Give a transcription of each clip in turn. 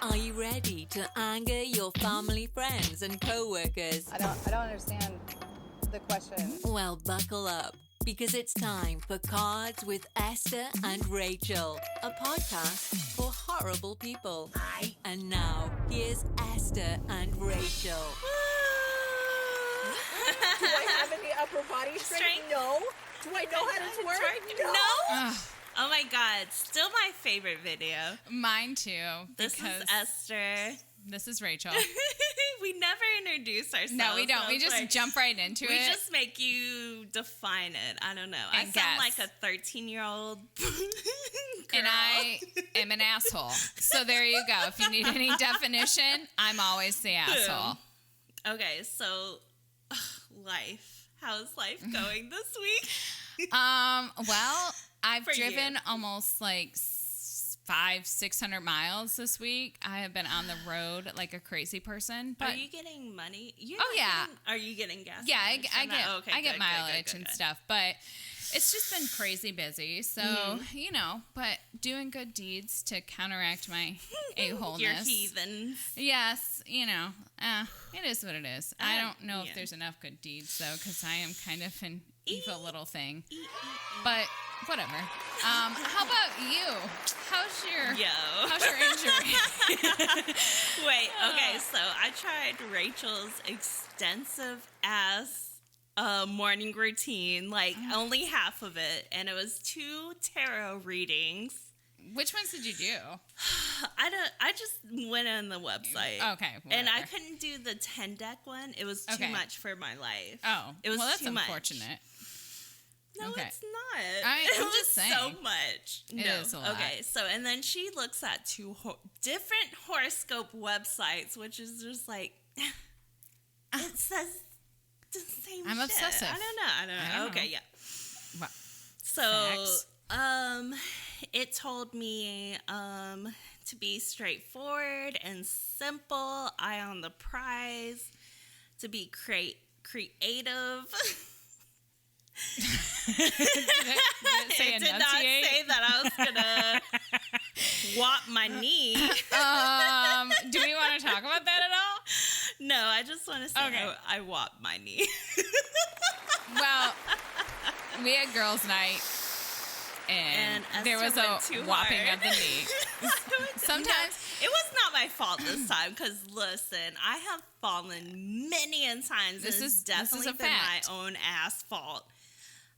Are you ready to anger your family, friends, and co-workers? I don't understand the question. Well, buckle up, because it's time for Cards with Esther and Rachel, a podcast for horrible people. And now, here's Esther and Rachel. Do I have any upper body strength? No. Do I know how to twerk? No. Oh my God, still my favorite video. Mine too. This is Esther. This is Rachel. We never introduce ourselves. No, we don't. So We just jump right into it. We just make you define it. I don't know. And I sound guess. like a 13-year-old And I am an asshole. So there you go. If you need any definition, I'm always the asshole. Okay, so life. How's life going this week? Well, I've For driven you. almost like 500-600 miles this week. I have been on the road like a crazy person. But Are you getting money? Are you getting gas? yeah, mileage I from that? get Good, mileage good, and good. stuff, but it's just been crazy busy. So, but doing good deeds to counteract my a-holeness. You're heathens. Yes, it is what it is. I don't know yeah. if there's enough good deeds, though, because I am kind of an evil little thing. But whatever. How about you? How's your injury? Wait, okay, so I tried Rachel's extensive ass morning routine, like only half of it, and it was 2 tarot readings. Which ones did you do? I just went on the website. Okay, and I whatever. couldn't do the 10-deck one. It was too Okay. much for my life. Oh, it was well, that's too much. unfortunate. No, Okay. it's not. I'm It was just saying. so much. It is a lot. Okay, so and then she looks at 2 different horoscope websites, which is just like it says the same I'm shit. obsessive. I don't know. know. Okay, yeah. Well, So, facts. it told me to be straightforward and simple, eye on the prize, to be creative. Did it say It did not enunciate? say that I was gonna whop my knee. Do we want to talk about that at all? No, I just want to say Okay. I whopped my knee. Well, we had girls' night, and there was Esther went a too whopping hard. of the knee. Sometimes, No, it was not my fault this time. Because listen, I have fallen many a times. This and is it's definitely a been fact. my own ass fault.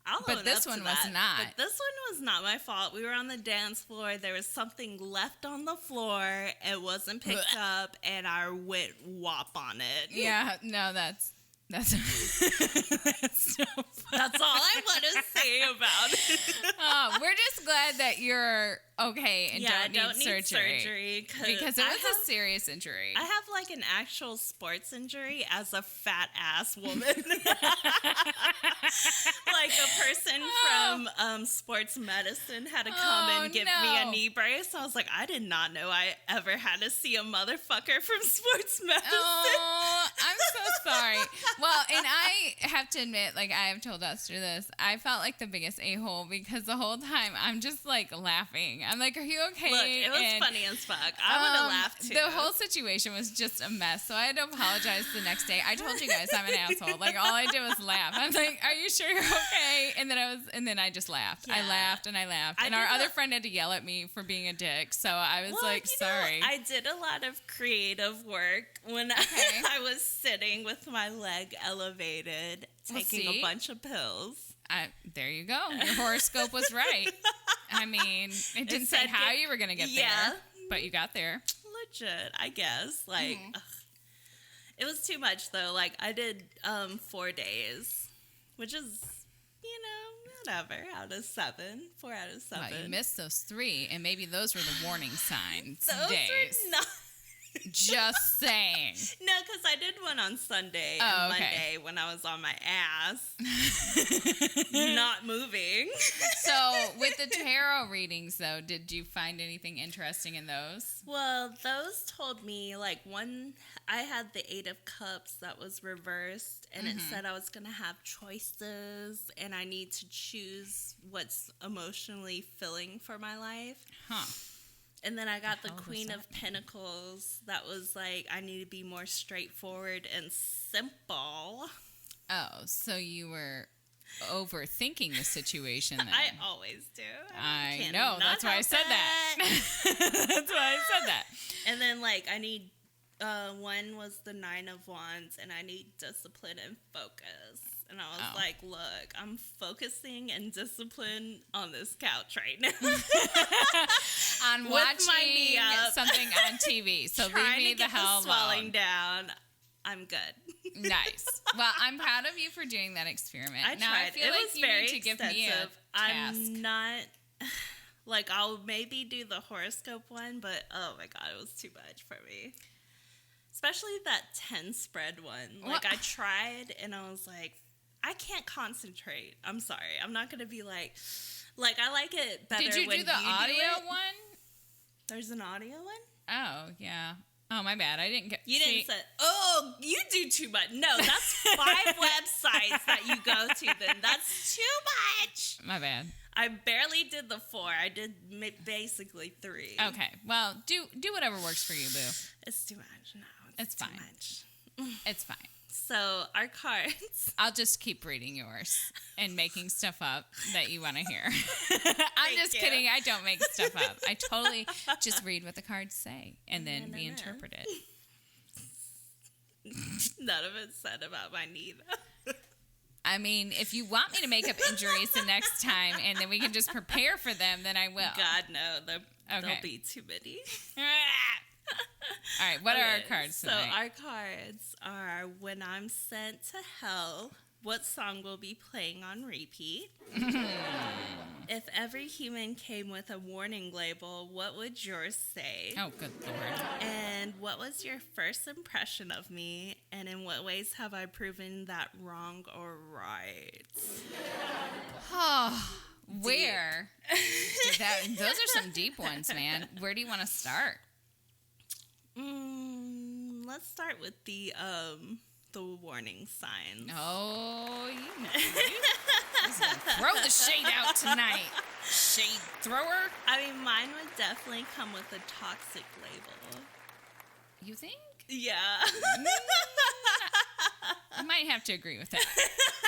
I'll But own this up to one was that. not. But this one was not my fault. We were on the dance floor. There was something left on the floor. It wasn't picked up, and I went whop on it. yeah, no, that's that's so funny. That's all I want to say about it. Oh, we're just glad that you're okay and I don't need surgery. Because it was a serious injury. I have like an actual sports injury as a fat ass woman. Like a person from sports medicine had to come and give me a knee brace. I was like, I did not know I ever had to see a motherfucker from sports medicine. Oh, I'm so sorry. Well, and I have to admit, like I have told Esther this, I felt like the biggest a-hole because the whole time I'm just like laughing. I'm like, are you okay? Look, it was funny as fuck. I would have laughed too. The whole situation was just a mess. So I had to apologize the next day. I told you guys I'm an asshole. Like all I did was laugh. I was like, are you sure you're okay? And then I just laughed. I Yeah. laughed and I laughed. I And our did other that- friend had to yell at me for being a dick. So I was Well, like, you know, sorry. I did a lot of creative work when Okay. I was sitting with my leg elevated, taking see? a bunch of pills. There you go. Your horoscope was right. I mean, it didn't say said how get- you were going to get Yeah. there, but you got there. Legit, I guess. Like, ugh. It was too much though. Like, I did 4 days, which is, whatever, out of 7. 4 out of 7. Well, you missed those 3, and maybe those were the warning signs Those days. were not. Just saying. No, because I did one on Sunday Oh, and okay. Monday when I was on my ass, not moving. So, with the tarot readings, though, did you find anything interesting in those? Well, those told me, like, one, I had the 8 of Cups that was reversed, and it said I was going to have choices, and I need to choose what's emotionally filling for my life. Huh. And then I got the Queen of Pentacles. That was like, I need to be more straightforward and simple. Oh, so you were overthinking the situation then. I always do. I know. That's why I said that. That's why I said that. And then, like, I need, one was the 9 of Wands, and I need discipline and focus. And I was like, look, I'm focusing and discipline on this couch right now. On watching something on TV. So leave me the hell alone. Swelling down. I'm good. Nice. Well, I'm proud of you for doing that experiment. I tried. I feel it like was you very need to give extensive. me a task. I'm not... Like, I'll maybe do the horoscope one, but oh my God, it was too much for me. Especially that 10 spread one. Like, I tried, and I was like, I can't concentrate. I'm sorry. I'm not going to be like, I like it better when you do Did you do the audio one? There's an audio one? Oh, yeah. Oh, my bad. I didn't get... You didn't say, oh, you do too much. No, that's 5 websites that you go to then. That's too much. My bad. I barely did the 4. I did basically 3. Okay. Well, do whatever works for you, boo. It's too much. No, it's too fine. Much. It's fine. So, our cards. I'll just keep reading yours and making stuff up that you want to hear. I'm just kidding. I don't make stuff up. I totally just read what the cards say, and then we interpret it. None of it said about my knee, though. I mean, if you want me to make up injuries the next time, and then we can just prepare for them, then I will. God, no. There'll be too many. All right, what are our cards tonight? So our cards are When I'm Sent to Hell, what song will be playing on repeat? If every human came with a warning label, what would yours say? Oh, good Lord. And what was your first impression of me? And in what ways have I proven that wrong or right? Oh, where? Those are some deep ones, man. Where do you want to start? Let's start with the warning signs. Oh, you just gonna throw the shade out tonight, shade thrower. I mean, mine would definitely come with a toxic label. You think? Yeah. I might have to agree with that.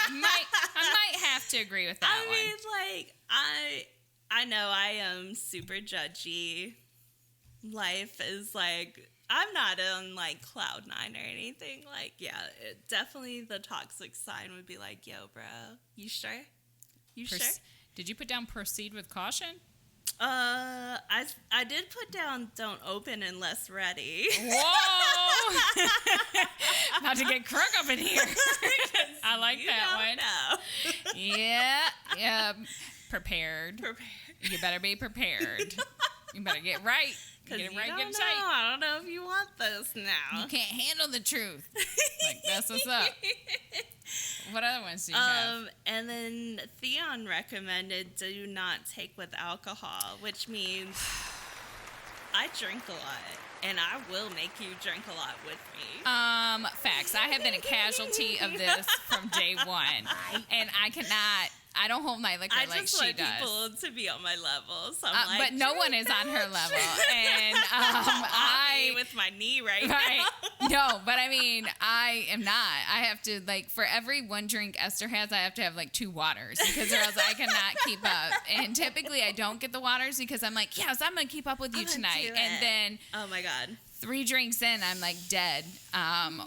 I might have to agree with that one. I mean, like, I know I am super judgy. Life is like, I'm not on like cloud 9 or anything. Like, yeah, definitely the toxic sign would be like, yo, bro, you sure? You sure? Did you put down proceed with caution? I did put down don't open unless ready. Whoa! About to get crook up in here. I like that one. Yeah. Prepared. You better be prepared. You better get right. Get it right, get it tight. I don't know if you want this now. You can't handle the truth. Like, that's what's up. What other ones do you have? And then Theon recommended do not take with alcohol, which means I drink a lot, and I will make you drink a lot with me. Facts. I have been a casualty of this from day one, and I don't hold my liquor like she does. I just want people to be on my level, so I'm like, but no one is on her level, and I with my knee right now. No, but I mean, I am not. I have to, like, for every one drink Esther has, I have to have like 2 waters because or else I cannot keep up. And typically, I don't get the waters because I'm like, yes, I'm gonna keep up with you tonight, and then oh my God, 3 drinks in, I'm like dead,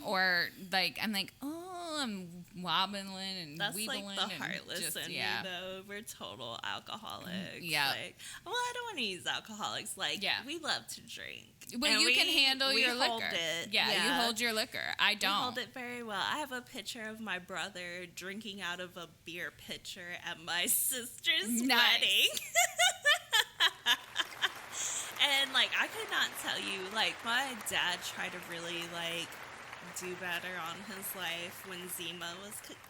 or like I'm like, oh, I'm wobbling and that's weebling. Like the heartless just, in me, though. We're total alcoholics. Yeah. Like, well, I don't want to use alcoholics. Like, we love to drink. But you can handle your liquor. Yeah, you hold your liquor. I don't. We hold it very well. I have a picture of my brother drinking out of a beer pitcher at my sister's wedding. And, like, I could not tell you, like, my dad tried to really, like, do better on his life when Zima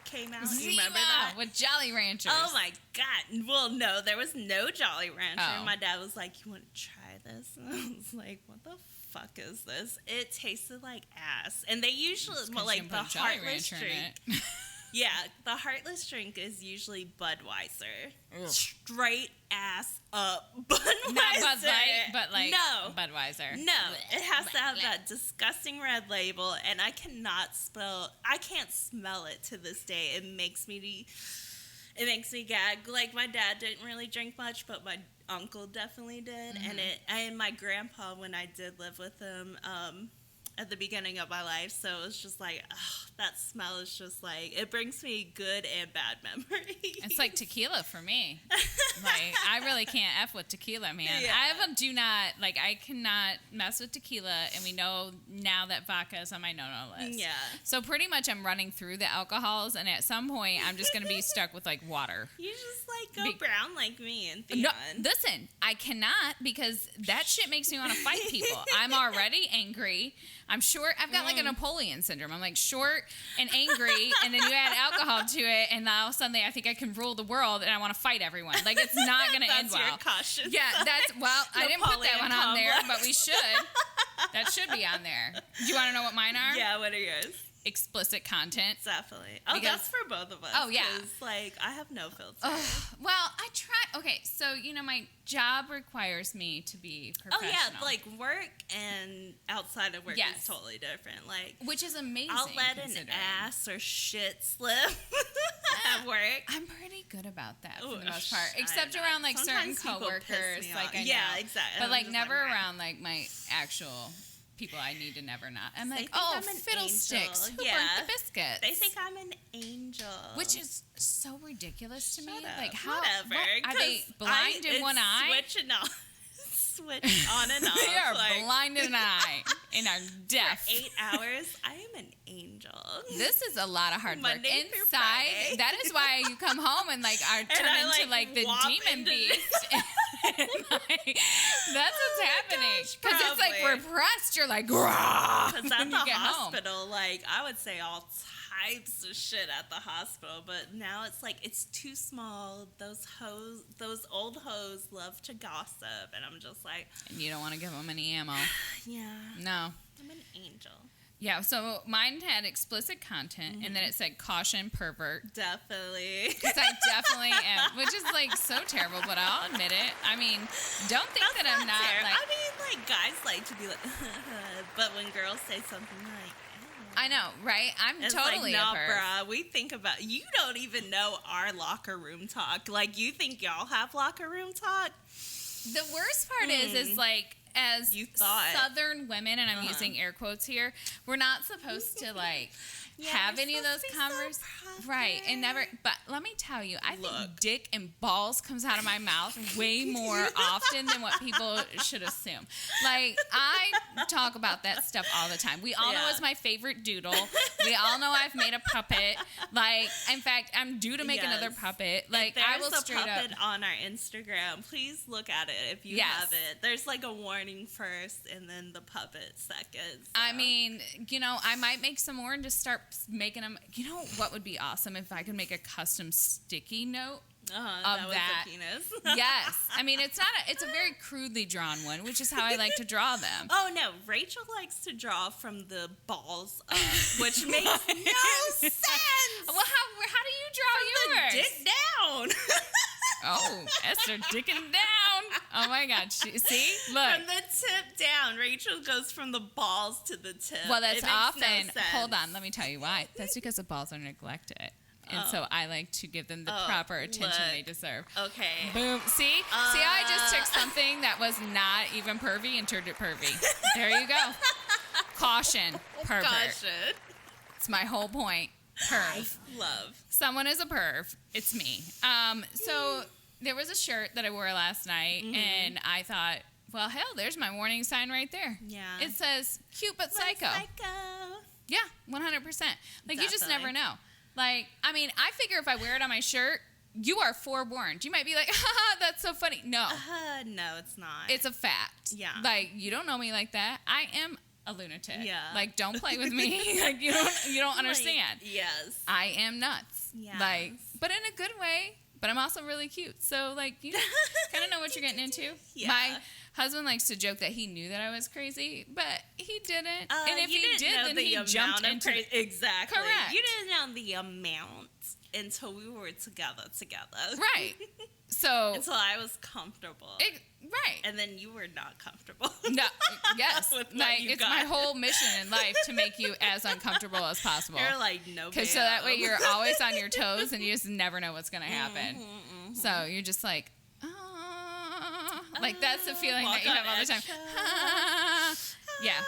came out. You remember that? With Jolly Ranchers. Oh, my God. Well, no, there was no Jolly Rancher. Oh. My dad was like, you want to try this? And I was like, what the fuck is this? It tasted like ass. And they usually, well, like, the heartless drink. Yeah, the heartless drink is usually Budweiser. Ugh. Straight ass up Budweiser. Not Bud Light, but like no. Budweiser. No, it has to have that disgusting red label, and I can't smell it to this day. It makes me gag. Like, my dad didn't really drink much, but my uncle definitely did. Mm-hmm. And my grandpa, when I did live with him, at the beginning of my life, so it was just like, that smell is just like, it brings me good and bad memories. It's like tequila for me. Like, I really can't F with tequila, man. Yeah. I cannot mess with tequila, and we know now that vodka is on my no-no list. Yeah. So pretty much I'm running through the alcohols, and at some point I'm just going to be stuck with, like, water. You just, like, go brown like me and Theon. No, listen, I cannot, because that shit makes me want to fight people. I'm already angry. I'm short. I've got like a Napoleon syndrome. I'm like short and angry, and then you add alcohol to it, and all of a sudden I think I can rule the world, and I want to fight everyone. Like, it's not going to end well. That's your caution. Yeah, I didn't put that one on there, but we should. That should be on there. Do you want to know what mine are? Yeah, what are yours? Explicit content. Definitely. Oh, because, that's for both of us. Oh, yeah. Because, like, I have no filter. Well, I try. Okay, so, my job requires me to be professional. Oh, yeah, like, work and outside of work is totally different. Like, which is amazing. I'll let an ass or shit slip at work. I'm pretty good about that for the most part. Except around, like, certain coworkers. Like, I know. Yeah, exactly. But, like, never around, like, my actual people I need to never not. I'm like, fiddlesticks. Who burnt the biscuits? They think I'm an angel. Which is so ridiculous to me. Up. Like, how? Whatever. Are they blind in one eye? Switch on and off. They are blind in an eye and are deaf. For 8 hours, I am an angel. This is a lot of hard work. Monday through Inside, Friday. That is why you come home and like are turned into like the demon beast. That's what's happening. Because it's like repressed. You're like, grah. Because at the hospital, like, I would say all types of shit at the hospital, but now it's like it's too small. Those old hoes love to gossip, and I'm just like, and you don't want to give them any ammo. Yeah. No. I'm an angel. Yeah, so mine had explicit content, and then it said caution pervert. Definitely. Because I definitely am, which is like so terrible, but I'll admit it. I mean, don't think that I'm not terrible. like. I mean, like, guys like to be like, but when girls say something like, I know, right? I'm it's totally like, nah, a perv. bruh, we think about, you don't even know our locker room talk. Like, you think y'all have locker room talk? The worst part is like, as Southern women, and I'm using air quotes here, we're not supposed to like have any of those conversations. Right, and never, but let me tell you, I think dick and balls comes out of my mouth way more often than what people should assume. Like, I talk about that stuff all the time. We all know it's my favorite doodle. We all know I've made a puppet. Like, in fact, I'm due to make another puppet. Like, I will straight up. There's a puppet on our Instagram. Please look at it if you have it. There's like a warning first and then the puppet second. So. I mean, I might make some more and just start making them. You know what would be awesome if I could make a custom sticky note of that. A penis. Yes, I mean it's a very crudely drawn one, which is how I like to draw them. Oh no, Rachel likes to draw from the balls up, which makes no sense. Well, how do you draw yours? The dick down. Oh, Esther dicking down. Oh my God. See? Look. From the tip down. Rachel goes from the balls to the tip. Well, that's often. Hold on. Let me tell you why. That's because the balls are neglected. And so I like to give them the proper attention they deserve. Okay. Boom. See? See how I just took something that was not even pervy and turned it pervy. There you go. Caution. Pervert. Caution. It's my whole point. Perv. Love. Someone is a perv. It's me. So there was a shirt that I wore last night, and I thought, well, hell, there's my warning sign right there. Yeah. It says, cute but psycho. Yeah, 100%. Like, you just never know. Like, I mean, I figure if I wear it on my shirt, you are forewarned. You might be like, haha, that's so funny. No. No, it's not. It's a fact. Yeah. Like, you don't know me like that. I am a lunatic. Yeah. Like, don't play with me. Like, you don't understand. Like, yes. I am nuts. Yes. Like, but in a good way. But I'm also really cute. So, like, you kind of know what you're getting into. Yeah. My husband likes to joke that he knew that I was crazy, but he didn't. And if you he didn't did, know then the he amount jumped of into it. Exactly. Correct. You didn't know the amount until we were together. Right. So until I was comfortable. Right. And then you were not comfortable. No. Yes. With what Like you it's got. my whole mission in life to make you as uncomfortable as possible. You're like, no, Because so that way you're always on your toes and you just never know what's gonna happen. So you're just like, like that's the feeling that you have all the time. Yeah.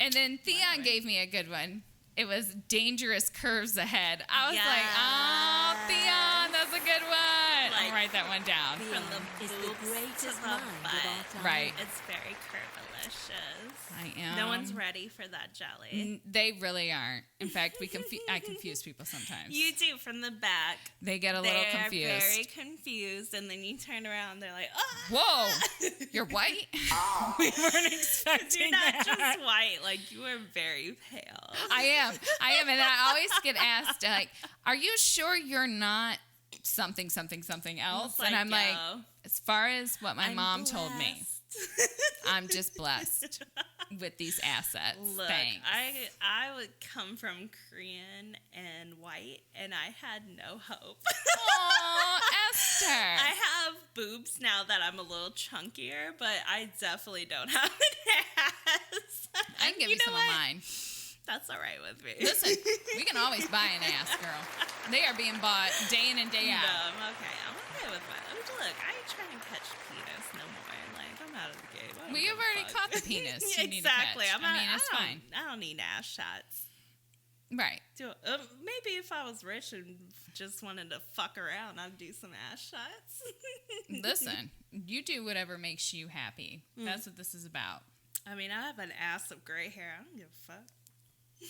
And then Theon gave me a good one. It was Dangerous Curves Ahead. I was like, oh, Theon, that's a good one. I'll write that one down. From the is the boobs greatest to the mind butt. of all time. Right. It's very curvilicious. I am. No one's ready for that jelly. They really aren't. In fact, I confuse people sometimes. You do from the back. They get a little confused. They're very confused, and then you turn around, they're like, oh. Whoa, you're white? We weren't expecting You're not that. just white, like you are very pale. I am, and I always get asked, like, are you sure you're not something else? It's And I'm like, yo, as far as what my I'm mom told me, blessed. I'm just blessed with these assets. Look, Thanks. I would come from Korean and white, and I had no hope. Aw, Esther. I have boobs now that I'm a little chunkier, but I definitely don't have an ass. I can give you some what? of mine. That's all right with me. Listen, we can always buy an ass, girl. They are being bought day in and day No, out. I'm okay with mine. Look, I ain't trying to catch penis no more. Like, I'm out of the game. I don't Well, give you've a already fuck. caught the penis. You need to Exactly. catch. It's fine. I don't need ass shots. Right. Maybe if I was rich and just wanted to fuck around, I'd do some ass shots. Listen, you do whatever makes you happy. That's what this is about. I mean, I have an ass of gray hair. I don't give a fuck.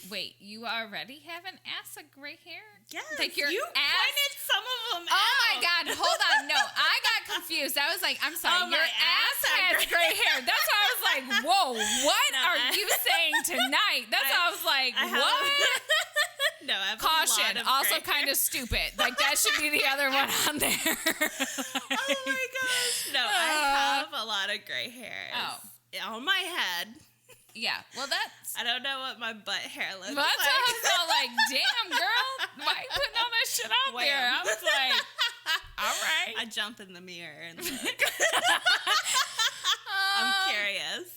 Wait, you already have an ass of gray hair? Yes, Like your you ass? pointed some of them out. Oh my God, hold on. No, I got confused. I was like, I'm sorry, Oh, my your ass ass has had gray hair. That's why I was like, whoa, what No, are you saying tonight? That's why I was like, what? No, I have Caution, a lot of also gray kind hair. of stupid. Like, that should be the other one on there. Oh my gosh. No, I have a lot of gray hairs. Oh. On my head. Yeah, well, that's... I don't know what my butt hair looks That's like. why I was all like, damn, girl, why you putting all that shit out Wham. there? I was like, all right. I jump in the mirror and look. Um, I'm curious.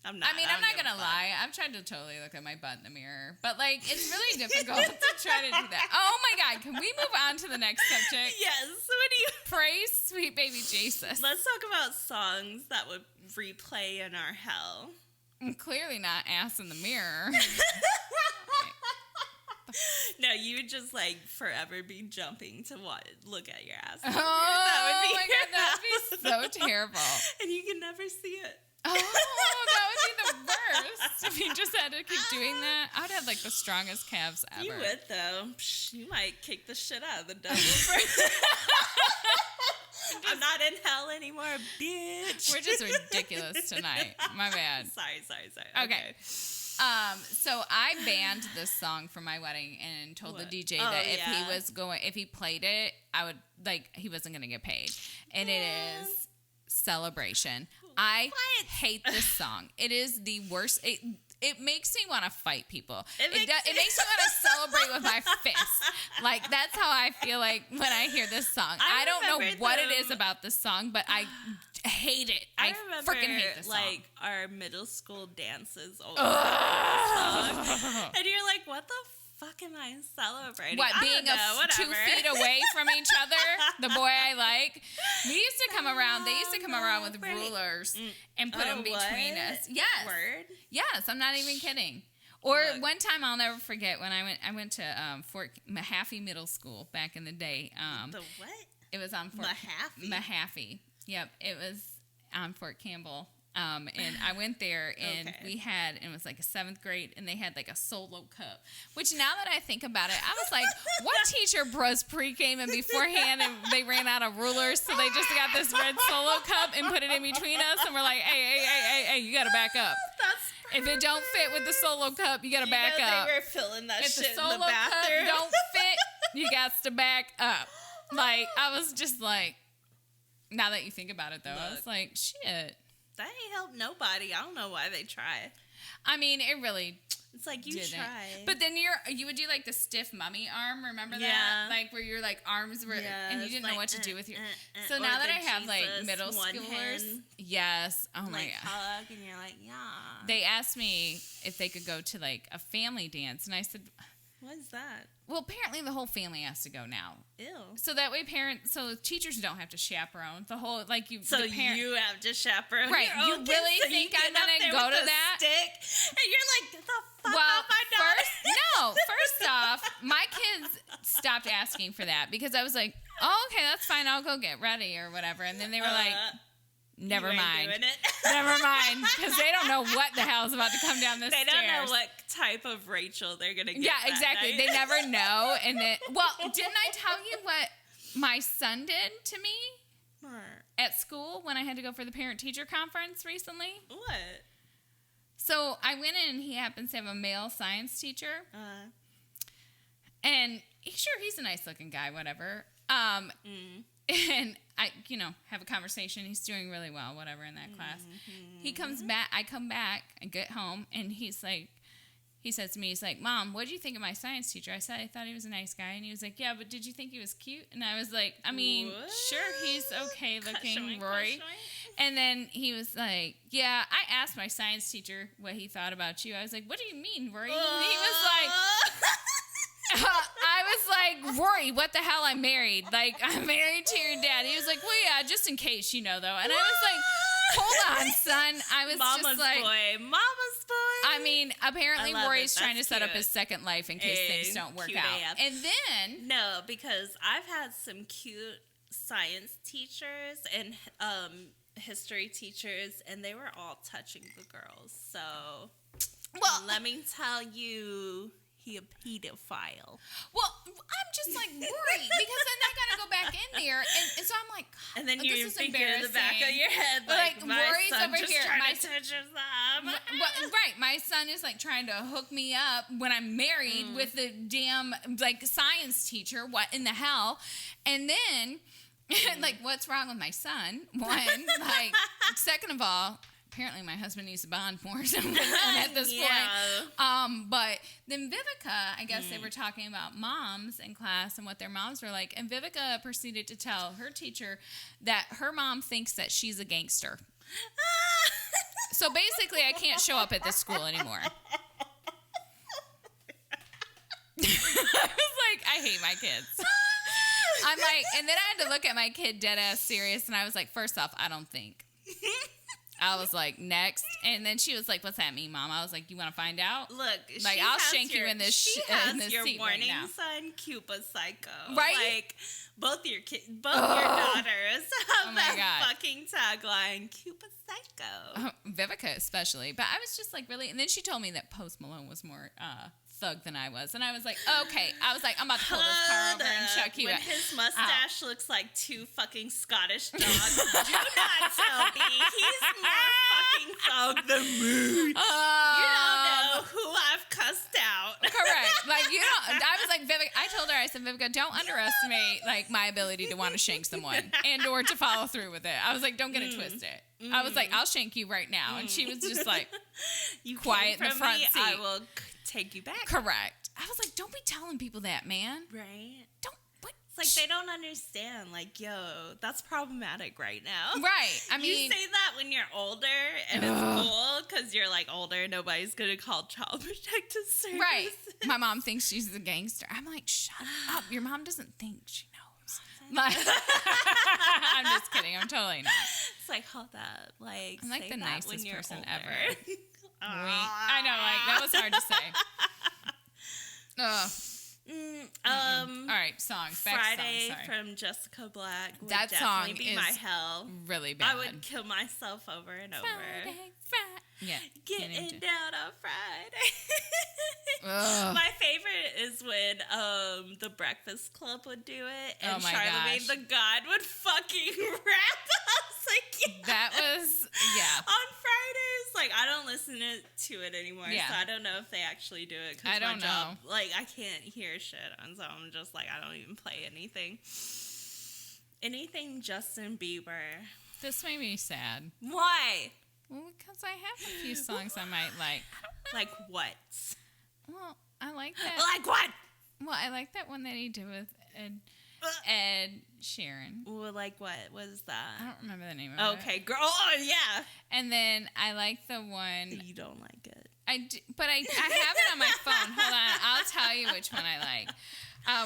I'm not. I mean, I'm not going to lie. I've tried to totally look at my butt in the mirror. But, like, it's really difficult to try to do that. Oh, my God. Can we move on to the next subject? Yes. What do you... Praise sweet baby Jesus. Let's talk about songs that would replay in our hell. I'm clearly not ass in the mirror. No, you would just like forever be jumping to look at your ass. Oh, That would be my your God. That would be so terrible. And you can never see it. Oh, that would be the worst. If you just had to keep doing that, I would have, like, the strongest calves ever. You would, though. Psh, you might kick the shit out of the devil. I'm not in hell anymore, bitch. We're just ridiculous tonight. My bad. Sorry. Okay. So I banned this song for my wedding and told What? the DJ Oh, that yeah. if he played it, I would, like, he wasn't going to get paid. And it is Celebration. I hate this song. It is the worst. It makes me want to fight people. It makes me want to celebrate with my fist. Like, that's how I feel like when I hear this song. I don't know remember what it is about this song, but I hate it. I remember, freaking hate this song. like, our middle school dances over this song. And you're like, what the fuck am I celebrating? What, I being don't know, 2 whatever. feet away from each other? The boy I like. We used to come around. They used to come around with rulers and put them between us. Yes. Word? Yes, I'm not even kidding. Or Look. one time I'll never forget when I went to Fort Mahaffey Middle School back in the day. The what? It was on Fort Mahaffey? Mahaffey. Yep, it was on Fort Campbell. And I went there, and it was like a 7th grade, and they had like a solo cup, which now that I think about it, I was like, what teacher was pre-game and beforehand, and they ran out of rulers, so they just got this red solo cup and put it in between us, and we're like, hey, you gotta back up. If it don't fit with the solo cup, you gotta back up. They were filling that If the shit in solo the bathroom. cup don't fit, you got to back up. Like, I was just like, now that you think about it, though, I was like, shit. that ain't helped nobody. I don't know why they try. I mean, it really. It's like you try. But then you would do like the stiff mummy arm, remember that? Like where your like arms were and you didn't know what to do with your So now that I have like middle schoolers, yes. Oh my god. Hug and you're like, yeah. They asked me if they could go to like a family dance and I said, what is that? Well, apparently the whole family has to go now. Ew. So that way teachers don't have to chaperone. The whole, like you. So you have to chaperone. Right. You really think I'm going to go to that? Stick, and you're like, get the fuck off my daughter. First off, my kids stopped asking for that because I was like, oh, okay, that's fine. I'll go get ready or whatever. And then they were like, never mind. Never mind. Because they don't know what the hell is about to come down the stairs. They don't know what type of Rachel they're going to get. Yeah, exactly. Night. They never know. And then, didn't I tell you what my son did to me at school when I had to go for the parent-teacher conference recently? What? So I went in and he happens to have a male science teacher. And he's a nice-looking guy, whatever. And I, have a conversation. He's doing really well, whatever, in that class. He comes back. I come back and get home, and he says to me, he's like, Mom, what did you think of my science teacher? I said, I thought he was a nice guy. And he was like, yeah, but did you think he was cute? And I was like, I mean, what? Sure, he's okay looking, Rory. And then he was like, yeah, I asked my science teacher what he thought about you. I was like, what do you mean, Rory? And he was like... I was like, Rory, what the hell? I'm married. Like, I'm married to your dad. He was like, well, yeah, just in case, though. And I was like, hold on, son. I was Mama's just like, Mama's boy. I mean, apparently Rory's trying to set up cute. his second life in case things don't work out. AF. And then... No, because I've had some cute science teachers and history teachers, and they were all touching the girls. So, let me tell you... He a pedophile. Well, I'm just like worried because then I gotta go back in there, and so I'm like, God, and then you're thinking in the back of your head, like my Rory's son over just here. Trying to touch his thumb. Right, my son is like trying to hook me up when I'm married with the damn like science teacher. What in the hell? And then, like, what's wrong with my son? One, like, second of all. Apparently, my husband needs to bond more at this point. But then Vivica, I guess they were talking about moms in class and what their moms were like. And Vivica proceeded to tell her teacher that her mom thinks that she's a gangster. So basically, I can't show up at this school anymore. I was like, I hate my kids. I'm like, and then I had to look at my kid dead ass serious. And I was like, first off, I don't think. I was like, next. And then she was like, what's that mean, Mom? I was like, you want to find out? Look, like, I'll shank you in this She in this has your seat warning right now. sign, Cuba Psycho. Right? Like, both your daughters have that God. fucking tagline, Cuba Psycho. Vivica especially. But I was just like, really? And then she told me that Post Malone was more thug than I was. And I was like, okay. I was like, I'm about to pull this car over and chuck you when out. His mustache looks like two fucking Scottish dogs. Do not tell me he's more fucking thug than me. You don't know who I've cussed out. Correct. Like, you don't. I was like, Vivica, I told her, I said, Vivica, don't underestimate, like, my ability to want to shank someone and or to follow through with it. I was like, don't get it twisted. I was like, I'll shank you right now. And she was just like, you quiet in the front seat. I will take you back. Correct. I was like, don't be telling people that, man. Right. Don't. What? It's like they don't understand. Like, yo, that's problematic right now. Right. I mean, you say that when you're older and it's cool because you're like older. Nobody's gonna call Child Protective Services. Right. My mom thinks she's a gangster. I'm like, shut up. Your mom doesn't think she knows. Like, I'm just kidding. I'm totally not. It's like, hold up. Like, I'm like say the that nicest when you're person older. ever. I know, like, that was hard to say. All right, songs. Back Friday to songs, from Jessica Black would that definitely song be is my hell. Really bad. I would kill myself over and over. Friday. Yeah. Getting down on Friday. My favorite is when the Breakfast Club would do it and Charlamagne the God would fucking rap us like that was on Fridays. Like, I don't listen to it anymore, so I don't know if they actually do it. I don't know. Like, I can't hear shit, and so I'm just like, I don't even play anything. Anything Justin Bieber. This made me sad. Why? Well, because I have a few songs I might like. Like what? Well, I like that. Like what? Well, I like that one that he did with Ed Sheeran. Well, like what? What is that? I don't remember the name of it. Okay, girl. Oh, yeah. And then I like the one. You don't like it. But I have it on my phone. Hold on. I'll tell you which one I like.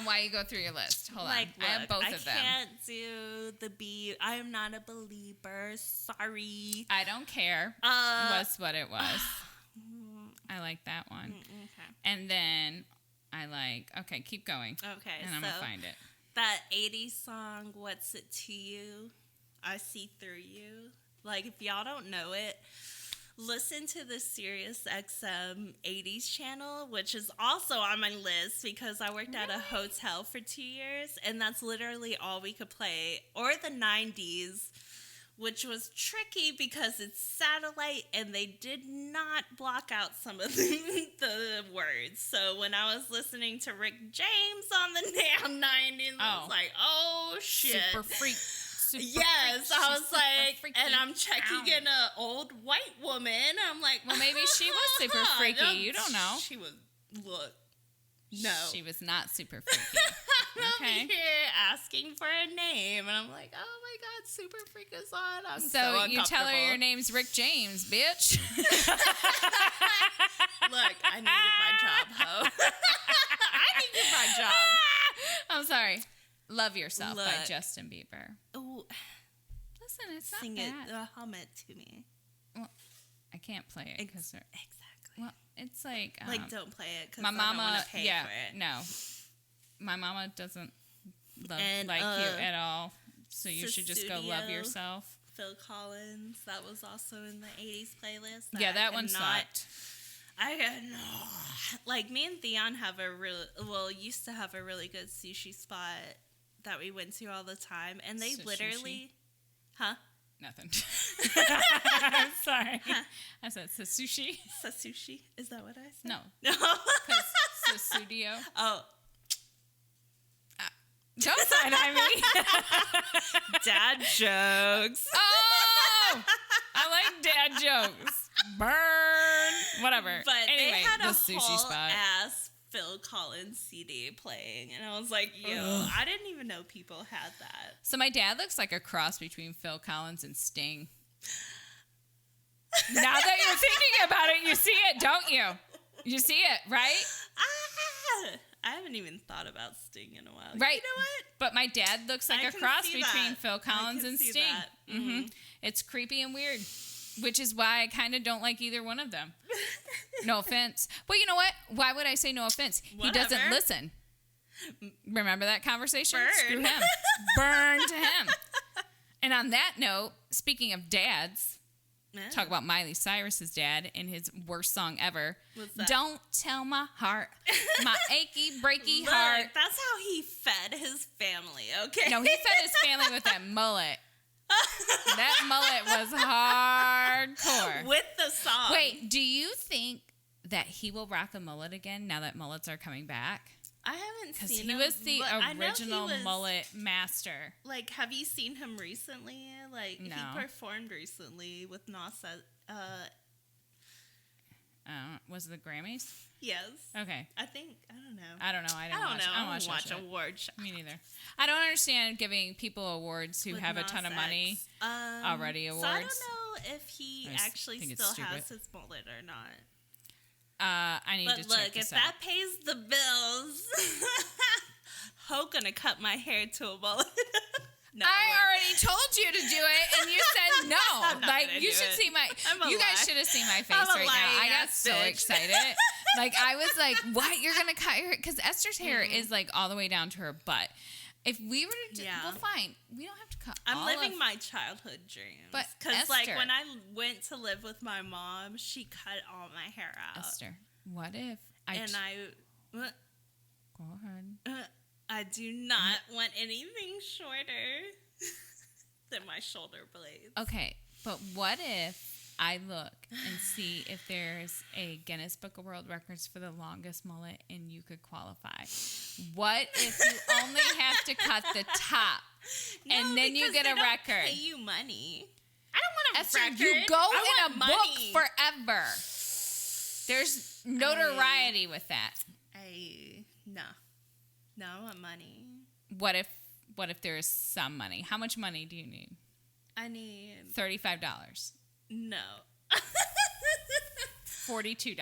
While you go through your list. Hold on. Look, I have both of them. I can't do the beat. I am not a believer. Sorry. I don't care. Was what it was. I like that one. Okay. And then I like. Okay, keep going. Okay. And I'm gonna find it. That 80s song, What's It to You? I See Through You. Like, if y'all don't know it, listen to the Sirius XM 80s channel, which is also on my list because I worked at a hotel for 2 years, and that's literally all we could play. Or the 90s, which was tricky because it's satellite, and they did not block out some of the words. So when I was listening to Rick James on the damn 90s, I was like, oh, shit. Super freak. Yes, I was like, freaky. And I'm checking in an old white woman. I'm like, well, maybe she was super freaky. You don't know. She was, no. She was not super freaky. Okay. I'm here asking for a name, and I'm like, oh my God, super freak is on. I'm so you tell her your name's Rick James, bitch. Look, I needed my job, ho. I needed my job. I'm sorry. Love Yourself by Justin Bieber. Oh, listen, it's not sing bad. it, hum it to me. Well, I can't play it because exactly. Well, it's like don't play it because my mama. I don't want to pay for it. No, my mama doesn't like you at all. So you should just go love yourself. Phil Collins, that was also in the 80s playlist. That one sucked. I got no. Like, me and Theon used to have a really good sushi spot that we went to all the time, and they literally, Nothing. I'm sorry. I said sushi. Sasushi? Is that what I said? No. Because Susudio. Oh. Don't side-eye me. Dad jokes. Oh! I like dad jokes. Burn. Whatever. But anyway, they had a sushi whole spot. ass Phil Collins CD playing, and I was like, yo, I didn't even know people had that. So my dad looks like a cross between Phil Collins and Sting. Now that you're thinking about it, you see it, don't you? You see it, right? I haven't even thought about Sting in a while. Right. You know what? But my dad looks like a cross between Phil Collins and Sting. Mm-hmm. It's creepy and weird, which is why I kind of don't like either one of them. No offense. Well, you know what? Why would I say no offense? Whatever. He doesn't listen. Remember that conversation? Burn. Screw him. Burn to him. And on that note, speaking of dads, talk about Miley Cyrus's dad and his worst song ever. What's that? Don't tell my heart, my achy, breaky Look, heart. that's how he fed his family, okay? No, he fed his family with that mullet. That mullet was hardcore. With the song. Wait, do you think that he will rock a mullet again now that mullets are coming back? I haven't seen him. Because he was the original was, mullet master. Like, have you seen him recently? Like, no. He performed recently with Nas. Was it the Grammys? Yes. Okay. I don't know. I don't know. I don't watch award show. Me neither. I don't understand giving people awards who have a ton of money already awards. So I don't know if he actually still has his mullet or not. I need to check this out. But look, if that pays the bills, Ho gonna cut my hair to a mullet. No, I already told you to do it, and you said no. Like, you should see my. You guys should have seen my face right now. I got so excited. Like, I was like, "What? You're gonna cut your hair?" Because Esther's hair is like all the way down to her butt. If we were to do, well, fine. We don't have to cut. I'm living my childhood dreams. But because, like, when I went to live with my mom, she cut all my hair out. Esther, what if Go ahead. I do not want anything shorter than my shoulder blades. Okay, but what if I look and see if there's a Guinness Book of World Records for the longest mullet and you could qualify? What if you only have to cut the top and then you get a record? Pay you money. I don't want to Esther, record. you go I in a want money. book forever. There's notoriety with that. No, I want money. What if there's some money? How much money do you need? I need $35. no. $42.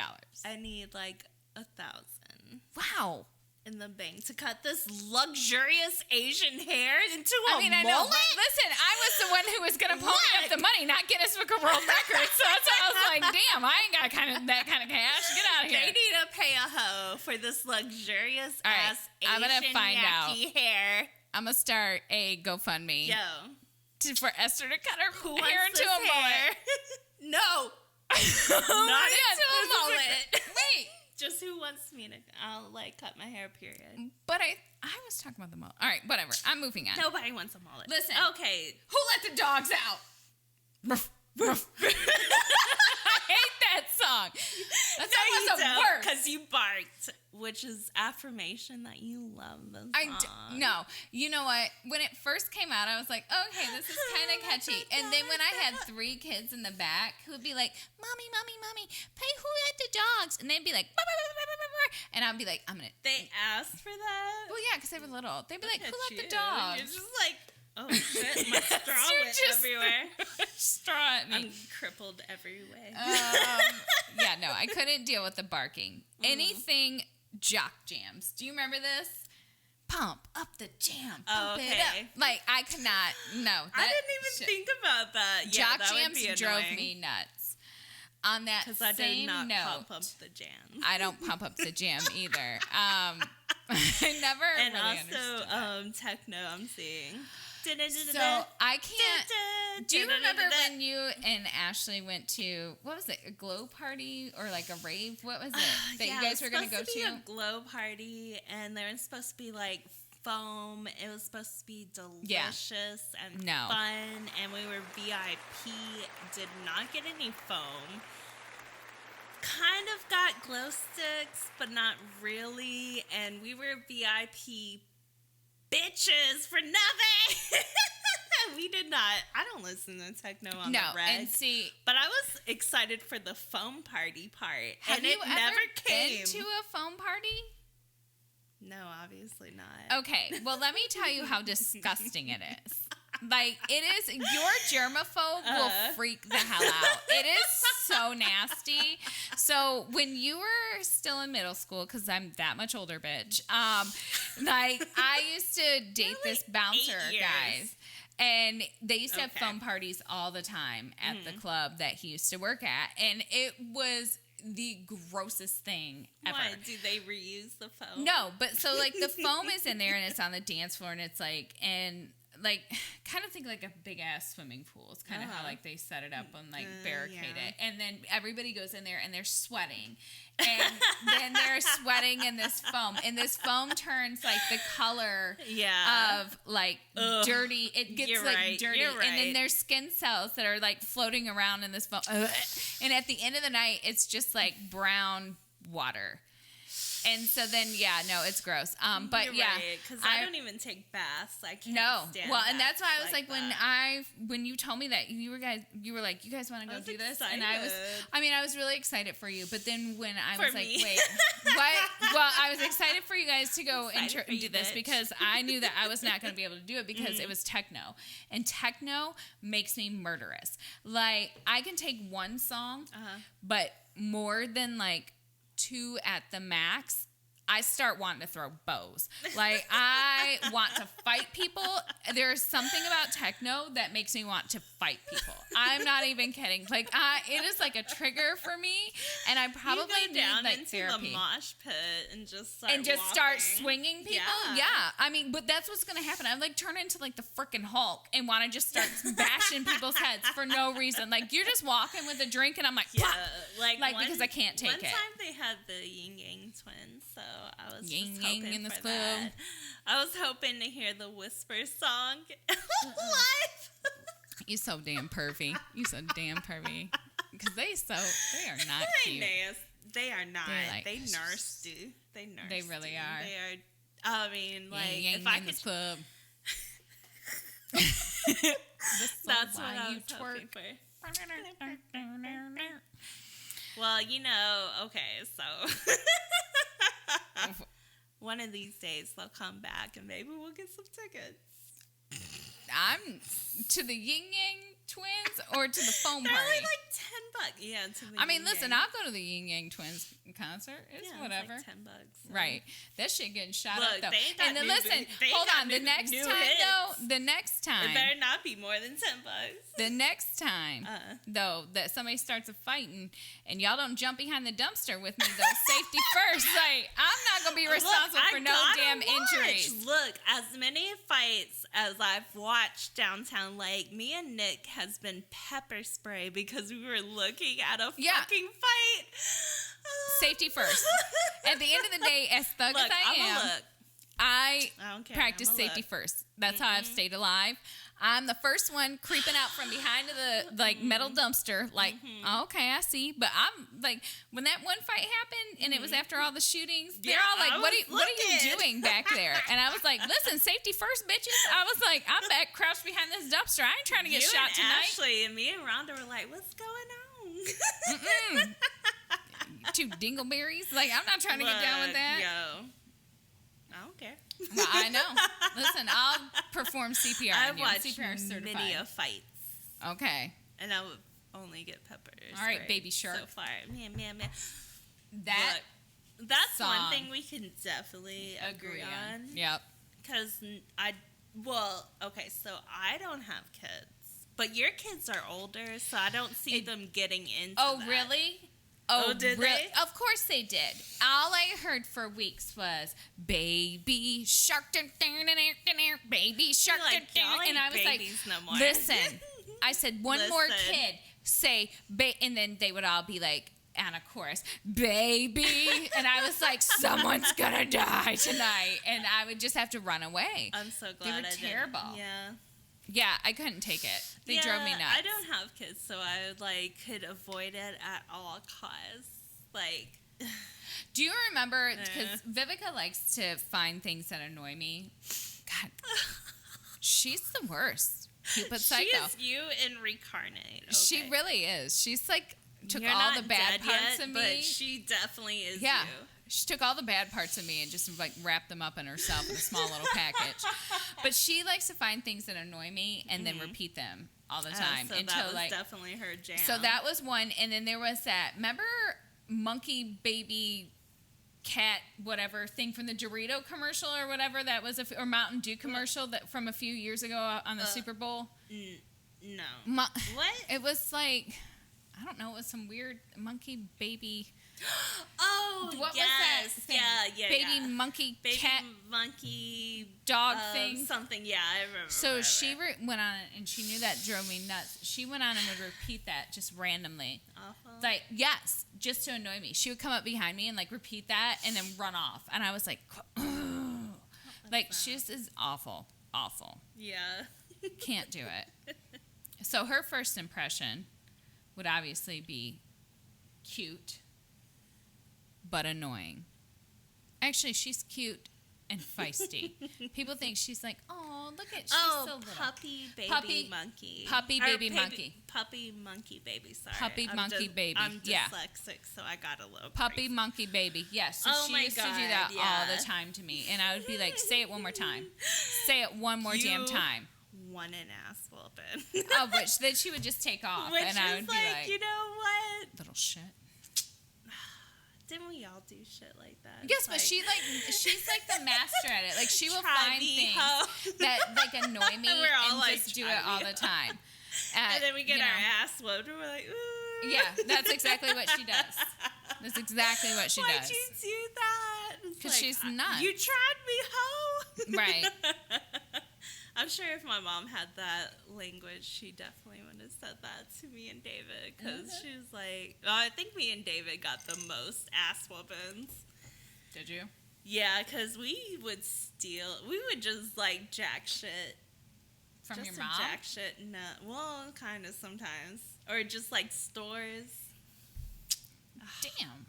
I need like 1,000 Wow. in the bank to cut this luxurious Asian hair into a mullet. I know. But listen, I was the one who was going to pony up the money, not Guinness Book of World Records. So that's why I was like, damn, I ain't got that kind of cash. Get out of here. They need to pay a hoe for this luxurious ass Asian I'm gonna find out. hair. I'm going to start a GoFundMe for Esther to cut her Who hair wants into this a mullet. hair? No. Not into a mullet. Wait. Just who wants me to, I'll like cut my hair, period. But I was talking about the mullet. All right, whatever. I'm moving on. Nobody wants a mullet. Listen. Okay. Who let the dogs out? I hate that song. That song was the worst. Because you barked, which is affirmation that you love the song. No. You know what? When it first came out, I was like, okay, this is kind of catchy. And then when I had 3 kids in the back who would be like, Mommy, play Who Let the Dogs? And they'd be like, bah, bah, bah, bah, bah, bah. And I'd be like, I'm going to. They asked for that? Well, yeah, because they were little. They'd be like, Who Let the You're Dogs? just like, oh shit, my straw went everywhere. Straw at me. I'm crippled every way. Yeah, no, I couldn't deal with the barking. Anything jock jams. Do you remember this? Pump up the jam. Pump it up. Like, I could not. No. I didn't even think about that. Yeah, jock that jams would be drove annoying. me nuts. On that Because I same did not note, pump up the jam. I don't pump up the jam either. I never And really understood that. also, techno I'm seeing. So I can't. Do you remember when you and Ashley went to, what was it, a glow party or like a rave? What was it that you guys were going to go to? It was supposed to be a glow party, and there was supposed to be like foam. It was supposed to be delicious and fun, and we were VIP. Did not get any foam. Kind of got glow sticks, but not really. And we were VIP bitches for nothing. We did not. I don't listen to techno on the reg. And see, but I was excited for the foam party part. Have and you it ever never came. been to a foam party? No, obviously not. Okay, well, let me tell you how disgusting it is. Like, it is, your germaphobe will freak the hell out. It is so nasty. So, when you were still in middle school, because I'm that much older, bitch, like, I used to date this bouncer, guys. And they used to have foam parties all the time at the club that he used to work at. And it was the grossest thing ever. Why? Do they reuse the foam? No, but so, like, the foam is in there and it's on the dance floor and it's like, and like, kind of think like a big ass swimming pool. It's kind of how like they set it up and like barricade it. And then everybody goes in there and they're sweating. And then they're sweating in this foam. And this foam turns like the color of like dirty. It gets dirty. And then there's skin cells that are like floating around in this foam. And at the end of the night, it's just like brown water. And so then, it's gross. But You're right, because I don't even take baths. I can't stand well, and that's why I was like when you told me that you were like, you guys want to go do this? Excited. And I was really excited for you. But then when I was like, me. wait, what? Well, I was excited for you guys to go and do this because I knew that I was not going to be able to do it because it was techno. And techno makes me murderous. Like, I can take one song, but more than like 2 at the max, I start wanting to throw bows. Like, I want to fight people. There's something about techno that makes me want to fight people. I'm not even kidding. Like, it is like a trigger for me, and I probably need like into therapy. The mosh pit and just start swinging people. Yeah, I mean, but that's what's gonna happen. I like turn into like the freaking Hulk and want to just start bashing people's heads for no reason. Like, you're just walking with a drink, and I'm like, pop! Like because I can't take it. One time they had the Yin Yang twins, so I was just hoping in this for club. that. I was hoping to hear the Whisper song live. You so damn pervy. Because they are not cute. They are not. Like, they nasty. They nasty. They really are. They are. I mean, like, if I in could. This club. That's what I was hoping for. Well, okay, so one of these days they'll come back and maybe we'll get some tickets. I'm to the Yin Yang Twins or to the foam They're party? only like $10. Yeah, to the Yin listen, Yang. I'll go to the Yin Yang Twins concert. It's whatever. It's like $10. So. Right. That shit getting shot Look, up though. they ain't got And then new listen, big- they ain't hold got on. The new- next new time hits. though, the next time. It better not be more than $10. The next time, though, that somebody starts a fighting and y'all don't jump behind the dumpster with me, though, safety first. Like, I'm not going to be responsible for no damn injuries. Look, as many fights as I've watched downtown Lake, me and Nick has been pepper spray because we were looking at a fucking fight. Safety first. At the end of the day, as thug as I am, I don't care. practice safety first. That's how I've stayed alive. I'm the first one creeping out from behind the metal dumpster. Like, okay, I see. But I'm like, when that one fight happened and it was after all the shootings, they're all like, what are you doing back there? And I was like, listen, safety first, bitches. I was like, I'm back crouched behind this dumpster. I ain't trying to get shot tonight. Ashley and me and Rhonda were like, what's going on? Two dingleberries. Like, I'm not trying to get down with that. Yo. I don't care. Well, I know. Listen, I'll perform CPR. I've watched CPR certified. many of fights. Okay. And I would only get peppers. All right, Baby Shark. So far. Man. That's song. one thing we can definitely agree on. Yep. Because okay, so I don't have kids. But your kids are older, so I don't see them getting into that. Really? Oh, did they? Of course they did. All I heard for weeks was Baby Shark, Baby Shark, and I was like, no more. listen. I said one more kid say, and then they would all be like on a chorus, baby, and I was like, someone's gonna die tonight, and I would just have to run away. I'm so glad they were terrible. Yeah. Yeah, I couldn't take it. They drove me nuts. I don't have kids, so I could avoid it at all costs. Do you remember? Because Vivica likes to find things that annoy me. God, she's the worst. Cupid Psycho. She is you in reincarnate. Okay. She really is. She's like took You're all not the bad dead parts yet, of me. But she definitely is. Yeah. You. She took all the bad parts of me and just like wrapped them up in herself in a small little package. But she likes to find things that annoy me and then repeat them all the time. So until, that was definitely her jam. So that was one, and then there was that. Remember, monkey baby cat whatever thing from the Dorito commercial or whatever that was, or Mountain Dew commercial that from a few years ago on the Super Bowl. No. What? It was like, I don't know. It was some weird monkey baby. Oh, what yes. was that thing? Yeah. Baby monkey baby cat monkey dog thing. Something. Yeah, I remember. So she went on it, and she knew that drove me nuts. She went on and would repeat that just randomly. Awful. Like, yes, just to annoy me. She would come up behind me and like repeat that and then run off. And I was like, like she just is awful. Yeah. Can't do it. So her first impression would obviously be cute, but annoying. Actually, she's cute and feisty. People think she's like, oh, look at, she's so little. Puppy baby monkey. Puppy baby monkey. Puppy monkey baby, sorry. Puppy monkey baby. I'm yeah. dyslexic, so I got a little Puppy crazy. monkey baby. Yes. So Oh she my used to do God, that all yeah. the time to me. And I would be like, say it one more time. Say it one more damn time. Want an ass whooping. Oh, which then she would just take off. Which and I is would be like, you know what? little shit. Didn't we all do shit like that? Yes, but she's like the master at it. Like she will Try find me, things ho. that like annoy me We're all and like, just do try it all me, the ho. time. And then we get you our know. ass whooped and we're like, ooh. Yeah, that's exactly what she does. That's exactly what she Why'd does. you do that? Because she's nuts. You tried me, ho. Right. I'm sure if my mom had that language, she definitely would have said that to me and David. Because she was like, I think me and David got the most ass whoopings. Did you? Yeah, because we would just like jack shit. From Just your to mom? jack shit, no. Well, kind of sometimes. Or just like stores. Damn.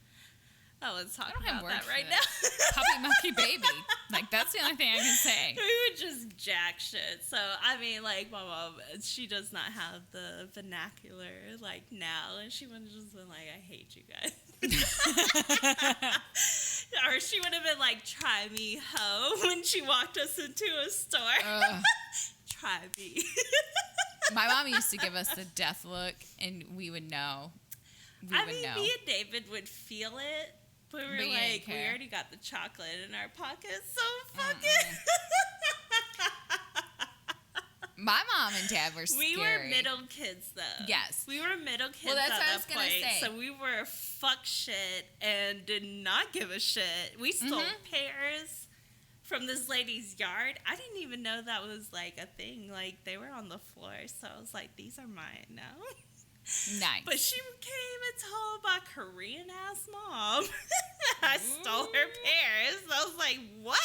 I was talking I don't have about that words right for now. Puppy monkey baby. Like, that's the only thing I can say. We would just jack shit. So, I mean, like, my mom, she does not have the vernacular, like, now. And she would have just been like, I hate you guys. Or she would have been like, try me, ho, when she walked us into a store. Try me. My mom used to give us the death look, and we would know. Me and David would feel it, but we were like, we already got the chocolate in our pockets, so fuck it. My mom and dad were scary. We were middle kids, though. Yes. We were middle kids well, that's at what that I was gonna point. say. So we were fuck shit and did not give a shit. We stole pears from this lady's yard. I didn't even know that was, like, a thing. Like, they were on the floor, so I was like, these are mine now. Nice. But she came and told my Korean-ass mom I stole her pears. I was like, what?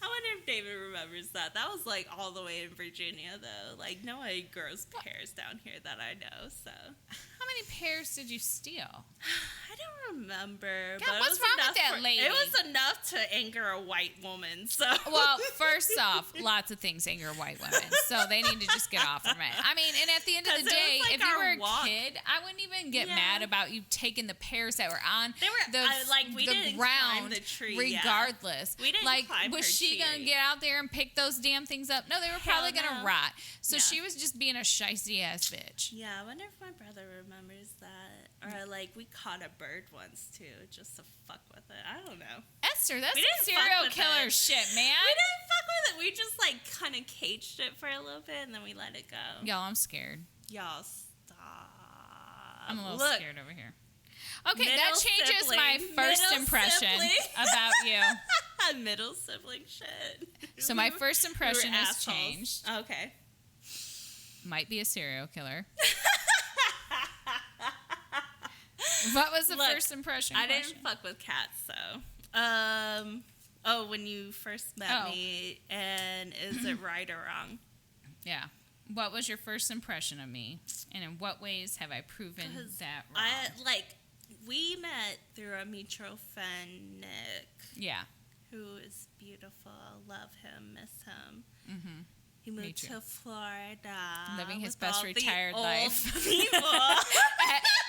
I wonder if David remembers that. That was, like, all the way in Virginia, though. Like, no one grows pears down here that I know, so. How many pears did you steal? I don't remember. God, but what's wrong with that lady? It was enough to anger a white woman, so. Well, first off, lots of things anger white women, so they need to just get off from it. I mean, and at the end of the day, like if you were a walk. kid, I wouldn't even get mad about you taking the pears that were on we the didn't ground, climb the tree, regardless. We didn't like, climb was her she tree. gonna get out there and pick those damn things up? No, they were probably gonna rot. So she was just being a shicey ass bitch. Yeah, I wonder if my brother remembers that. Or, like, we caught a bird once, too, just to fuck with it. I don't know. Esther, that's We some didn't fuck serial with killer it. shit, man. We didn't fuck with it. We just, like, kind of caged it for a little bit, and then we let it go. Y'all, I'm scared. Y'all, stop. I'm a little Look, scared over here. Okay, that changes my sibling. first Middle impression sibling. about you. Middle sibling shit. So my first impression We were has assholes. changed. Okay. Might be a serial killer. What was the first impression? I didn't fuck with cats, so. When you first met me, and is it right or wrong? Yeah. What was your first impression of me? And in what ways have I proven that wrong? We met through a mutual friend, Nick. Yeah. Who is beautiful. Love him, miss him. Mm-hmm. He moved to Florida. Living his with best all the retired old life. People.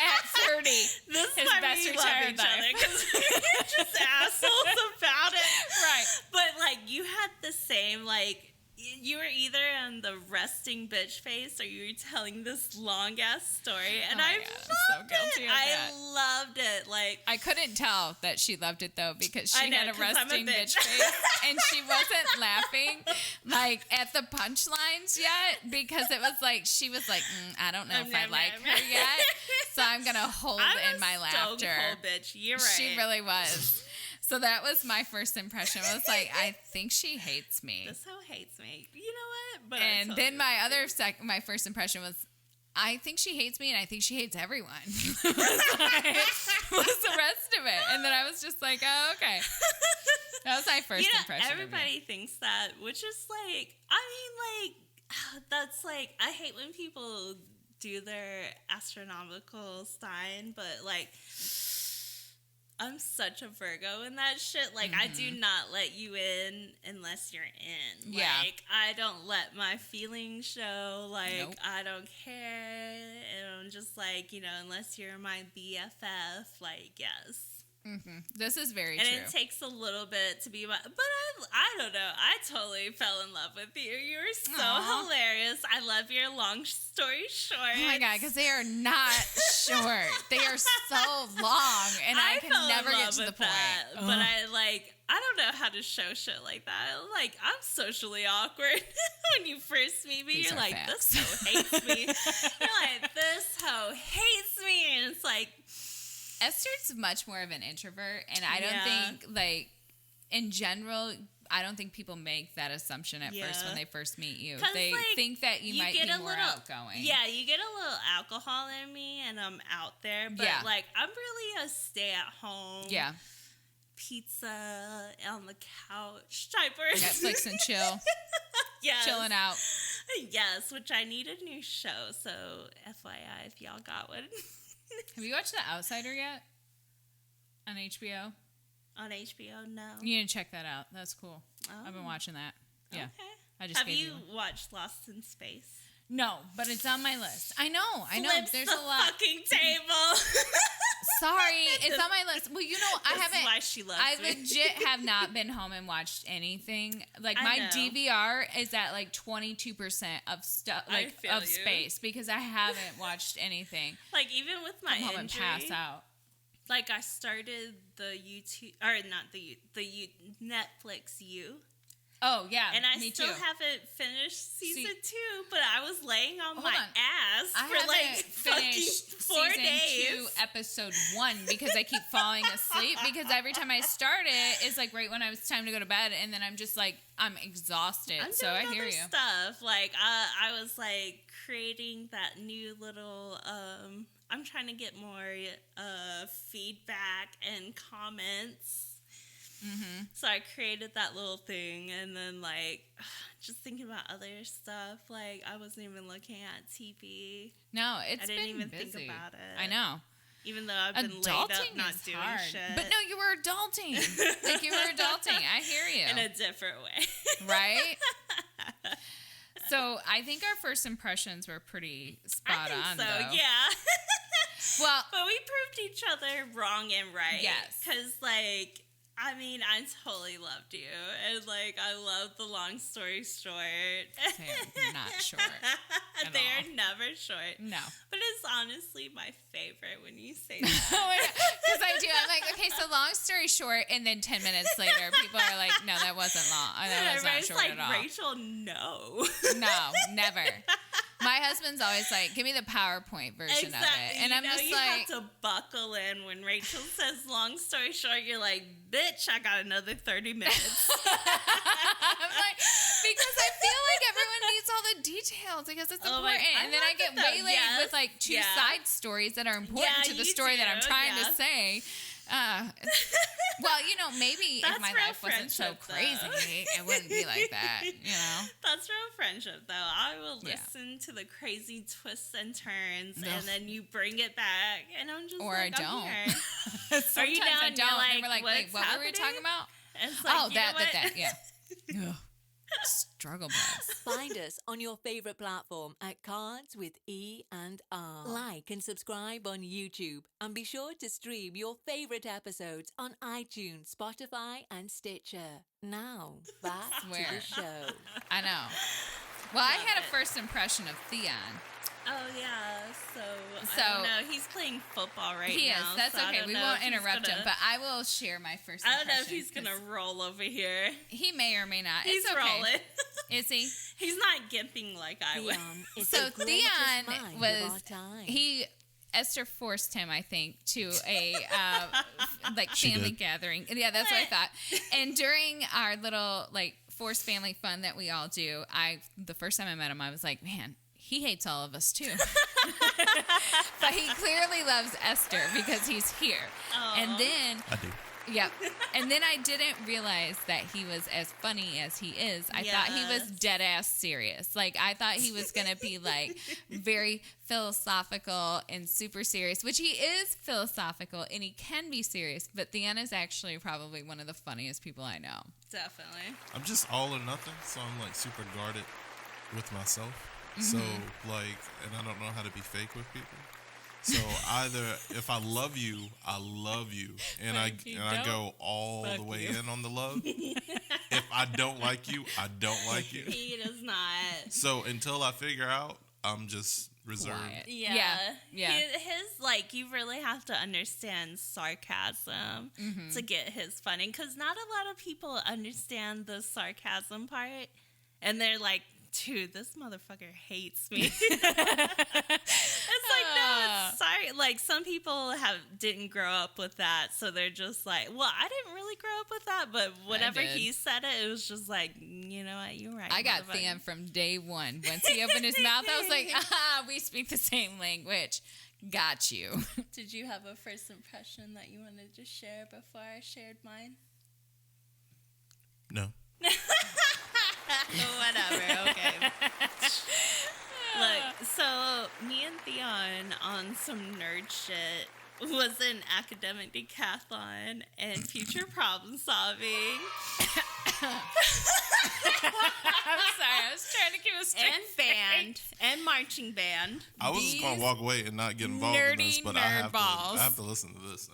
at 30. This is his why best we retired love each other, because we're just assholes about it. Right. But, like, you had the same, like, you were either in the resting bitch face or you were telling this long ass story, and I loved it. I loved it. Like, I couldn't tell that she loved it though, because she had a resting bitch bitch face, and she wasn't laughing like at the punchlines yet, because it was like she was like, I don't know if I like her yet, so I'm gonna hold in my laughter. Cold bitch. You're right. She really was. So that was my first impression. I was like, I think she hates me. This hoe hates me. You know what? But and then my first impression was, I think she hates me, and I think she hates everyone. was the rest of it. And then I was just like, oh, okay. That was my first impression. Everybody thinks that, which is like, I mean, like, that's like, I hate when people do their astronomical sign, but like, I'm such a Virgo in that shit. Like, I do not let you in unless you're in. Yeah. Like, I don't let my feelings show. Like, Nope. I don't care. And I'm just like, unless you're my BFF, like, yes. Mm-hmm. This is very true. true. It takes a little bit to be, but I don't know. I totally fell in love with you. You're so hilarious. I love your long story short. Oh my God, because they are not short. They are so long, and I can never get to the point. But I don't know how to show shit like that. Like, I'm socially awkward. When you first meet me, you're like, facts. this hoe hates me. You're like, this hoe hates me. And it's like, Esther's much more of an introvert, and I don't think, like, in general, I don't think people make that assumption at first when they first meet you. They think that you might be more outgoing. Yeah, you get a little alcohol in me, and I'm out there. But, like, I'm really a stay-at-home, pizza on the couch type person. Netflix and chill. Yes. Chilling out. Yes, which I need a new show, so FYI if y'all got one. Have you watched The Outsider yet? On HBO? On HBO, no. You need to check that out. That's cool. Oh. I've been watching that. Yeah. Okay. I just Have gave you watched Lost in Space? No, but it's on my list. I know. Flips There's the a lot. fucking table. Sorry, it's on my list. Well, you know, I That's haven't. why she loves I me. legit have not been home and watched anything. Like I my know. DVR is at like 22% of stuff, I like feel of you. space, because I haven't watched anything. Like even with my Come home and injury, pass out. like I started the YouTube or not the Netflix U. Oh yeah, And I me still too. haven't finished season 2, but I was laying on Hold my on. ass I for haven't like fucking finished 4 season days. 2, episode 1, because I keep falling asleep. Because every time I start it, it's like right when it's time to go to bed, and then I'm just like I'm exhausted. I'm So doing I hear other you. stuff. Like I was like creating that new little. I'm trying to get more feedback and comments. Mm-hmm. So I created that little thing, and then like just thinking about other stuff. Like I wasn't even looking at TV. No, it's I didn't been even busy. think about it. I know. Even though I've been laid up Adulting not is doing hard. shit. But no, you were adulting. Like you were adulting. I hear you. in a different way. Right? So I think our first impressions were pretty spot I think on, so, though. yeah. Well, But we proved each other wrong and right. Yes. Because, like, I mean, I totally loved you. And, like, I love the long story short. they're not short. at They're all. never short. No. But it's honestly my favorite when you say that. Because I do. I'm like, okay, so long story short, and then 10 minutes later, people are like, no, that wasn't long. That was not Everybody's short like, at all. Rachel, no. No, never. My husband's always like, give me the PowerPoint version of it. And I'm just you like, have to buckle in when Rachel says long story short. You're like, bitch, I got another 30 minutes. I'm like, because I feel like everyone needs all the details because it's Oh my- important. I And then I love get it, though. waylaid Yes. with like 2 Yeah. side stories that are important Yeah, to the you story that I'm do. trying Yeah. to say. Well, you know, maybe if That's my real life wasn't so friendship, though. crazy, it wouldn't be like that, you know? That's real friendship, though. I will Yeah. listen to the crazy twists and turns, Ugh. and then you bring it back, and I'm just Or like, I I'm don't. here. Sometimes down? I You're don't. like, and we're like, wait, what's what were we talking happening? about? It's like, Oh, you know what? that, yeah. Ugh. Struggle bus. Find us on your favorite platform at Cards with E and R. Like and subscribe on YouTube, and be sure to stream your favorite episodes on iTunes, Spotify, and Stitcher. Now, back to Swear. the show. I know. Well, I Love had a it. first impression of Theon. Oh, yeah. So So- I don't know. He's playing football right He is. now. That's so I okay. don't We know won't if he's interrupt him, gonna- but I will share my first I impression. don't know if he's going to 'cause roll over here. He may or may not. He's it's okay. rolling. Is he? He's not gimping like I would. Theon is So the greatest Theon mind of was our time. Esther forced him, I think, to a like She family did. gathering. Yeah, that's what I thought. And during our little like forced family fun that we all do, the first time I met him, I was like, man, he hates all of us too. But he clearly loves Esther because he's here. And then I do. Yep. And then I didn't realize that he was as funny as he is. I thought he was Yes. dead ass serious. Like, I thought he was going to be like very philosophical and super serious, which he is philosophical and he can be serious. But Theon is actually probably one of the funniest people I know. Definitely. I'm just all or nothing, so I'm like super guarded with myself. So like, and I don't know how to be fake with people. So either if I love you, I love you, and I go all the way in on the love. If I don't like you, I don't like you. He does not. So until I figure out, I'm just reserved. Quiet. Yeah. Yeah. His like, you really have to understand sarcasm to get his funny, because not a lot of people understand the sarcasm part, and they're like, dude, this motherfucker hates me. It's like, no, it's sorry. Like, some people didn't grow up with that, so they're just like, well, I didn't really grow up with that, but whenever did. he said it, it was just like, you know what, you're right. I got motherfucker. Theon from day one. Once he opened his mouth, I was like, we speak the same language. Got you. Did you have a first impression that you wanted to share before I shared mine? No. Whatever, okay. Look, so me and Theon on some nerd shit was in academic decathlon and future problem solving. I'm sorry, I was trying to keep a straight and band and marching band. I was just gonna walk away and not get involved in this, but I have to listen to this.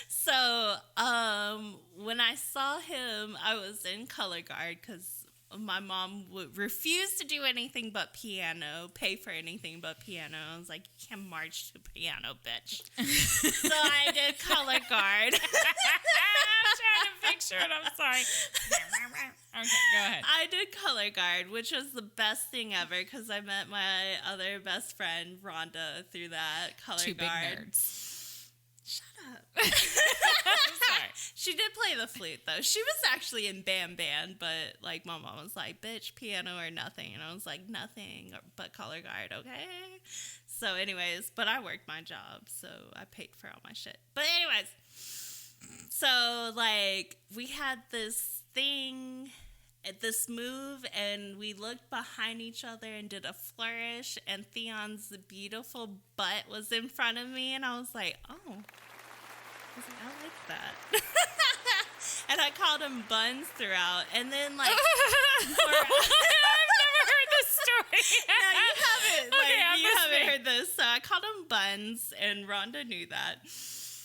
So, when I saw him, I was in color guard because my mom would refuse to do anything but piano, pay for anything but piano. I was like, you can't march to piano, bitch. So I did color guard. I'm trying to picture it. I'm sorry. Okay, go ahead. I did color guard, which was the best thing ever because I met my other best friend, Rhonda, through that color Two guard. big nerds. Shut up. I'm sorry. She did play the flute, though. She was actually in band, but, like, my mom was like, bitch, piano or nothing. And I was like, nothing but color guard, okay? So, anyways, but I worked my job, so I paid for all my shit. But, anyways, so, like, we had this thing, this move, and we looked behind each other and did a flourish, and Theon's beautiful butt was in front of me, and I was like, oh. I was like, I like that. And I called him Buns throughout. And then, like, I've never heard this story. no, you haven't. Like, Okay, you haven't heard this. So I called him Buns, and Rhonda knew that.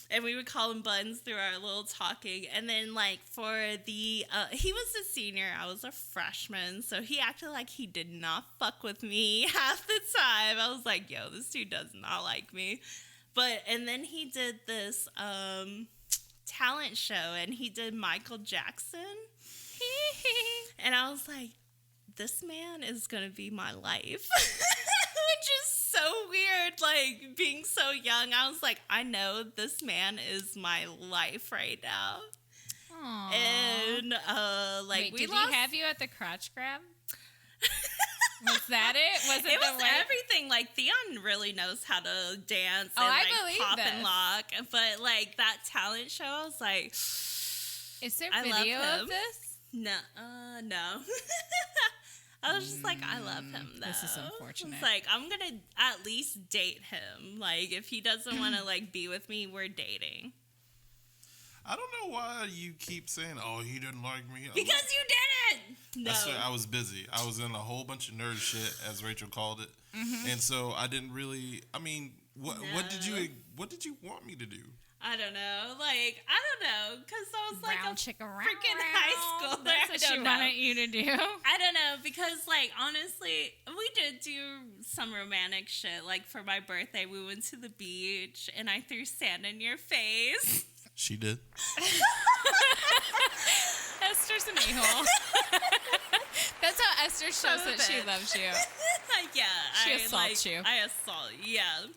And we would call him Buns through our little talking. And then, like, for the, he was a senior. I was a freshman. So he acted like he did not fuck with me half the time. I was like, yo, this dude does not like me. But, and then he did this talent show, and he did Michael Jackson. And I was like, this man is going to be my life. Which is so weird, like, being so young. I was like, I know this man is my life right now. Aww. And, like, wait, we did lost... he have you at the crotch grab? Was that it? Was it was everything. Like, Theon really knows how to dance and, I like, believe pop this. and lock. But, like, that talent show, I was like... Is there I video love of him. this? No. I was just like, I love him, though. This is unfortunate. It's like, I'm going to at least date him. Like, if he doesn't want to, like, be with me, we're dating. I don't know why you keep saying, oh, he didn't like me. Because you didn't! No. I was busy. I was in a whole bunch of nerd shit, as Rachel called it. Mm-hmm. And so I didn't really, I mean, what did you want me to do? I don't know. Like, I don't know. Because I was like Brown a chicken freaking high schooler. That's what she wanted you to do. I don't know. Because, like, honestly, we did do some romantic shit. Like, for my birthday, we went to the beach, and I threw sand in your face. She did. Esther's an a-hole. That's how Esther shows that she loves you. Yeah. She assaults you. I assault you. Yeah.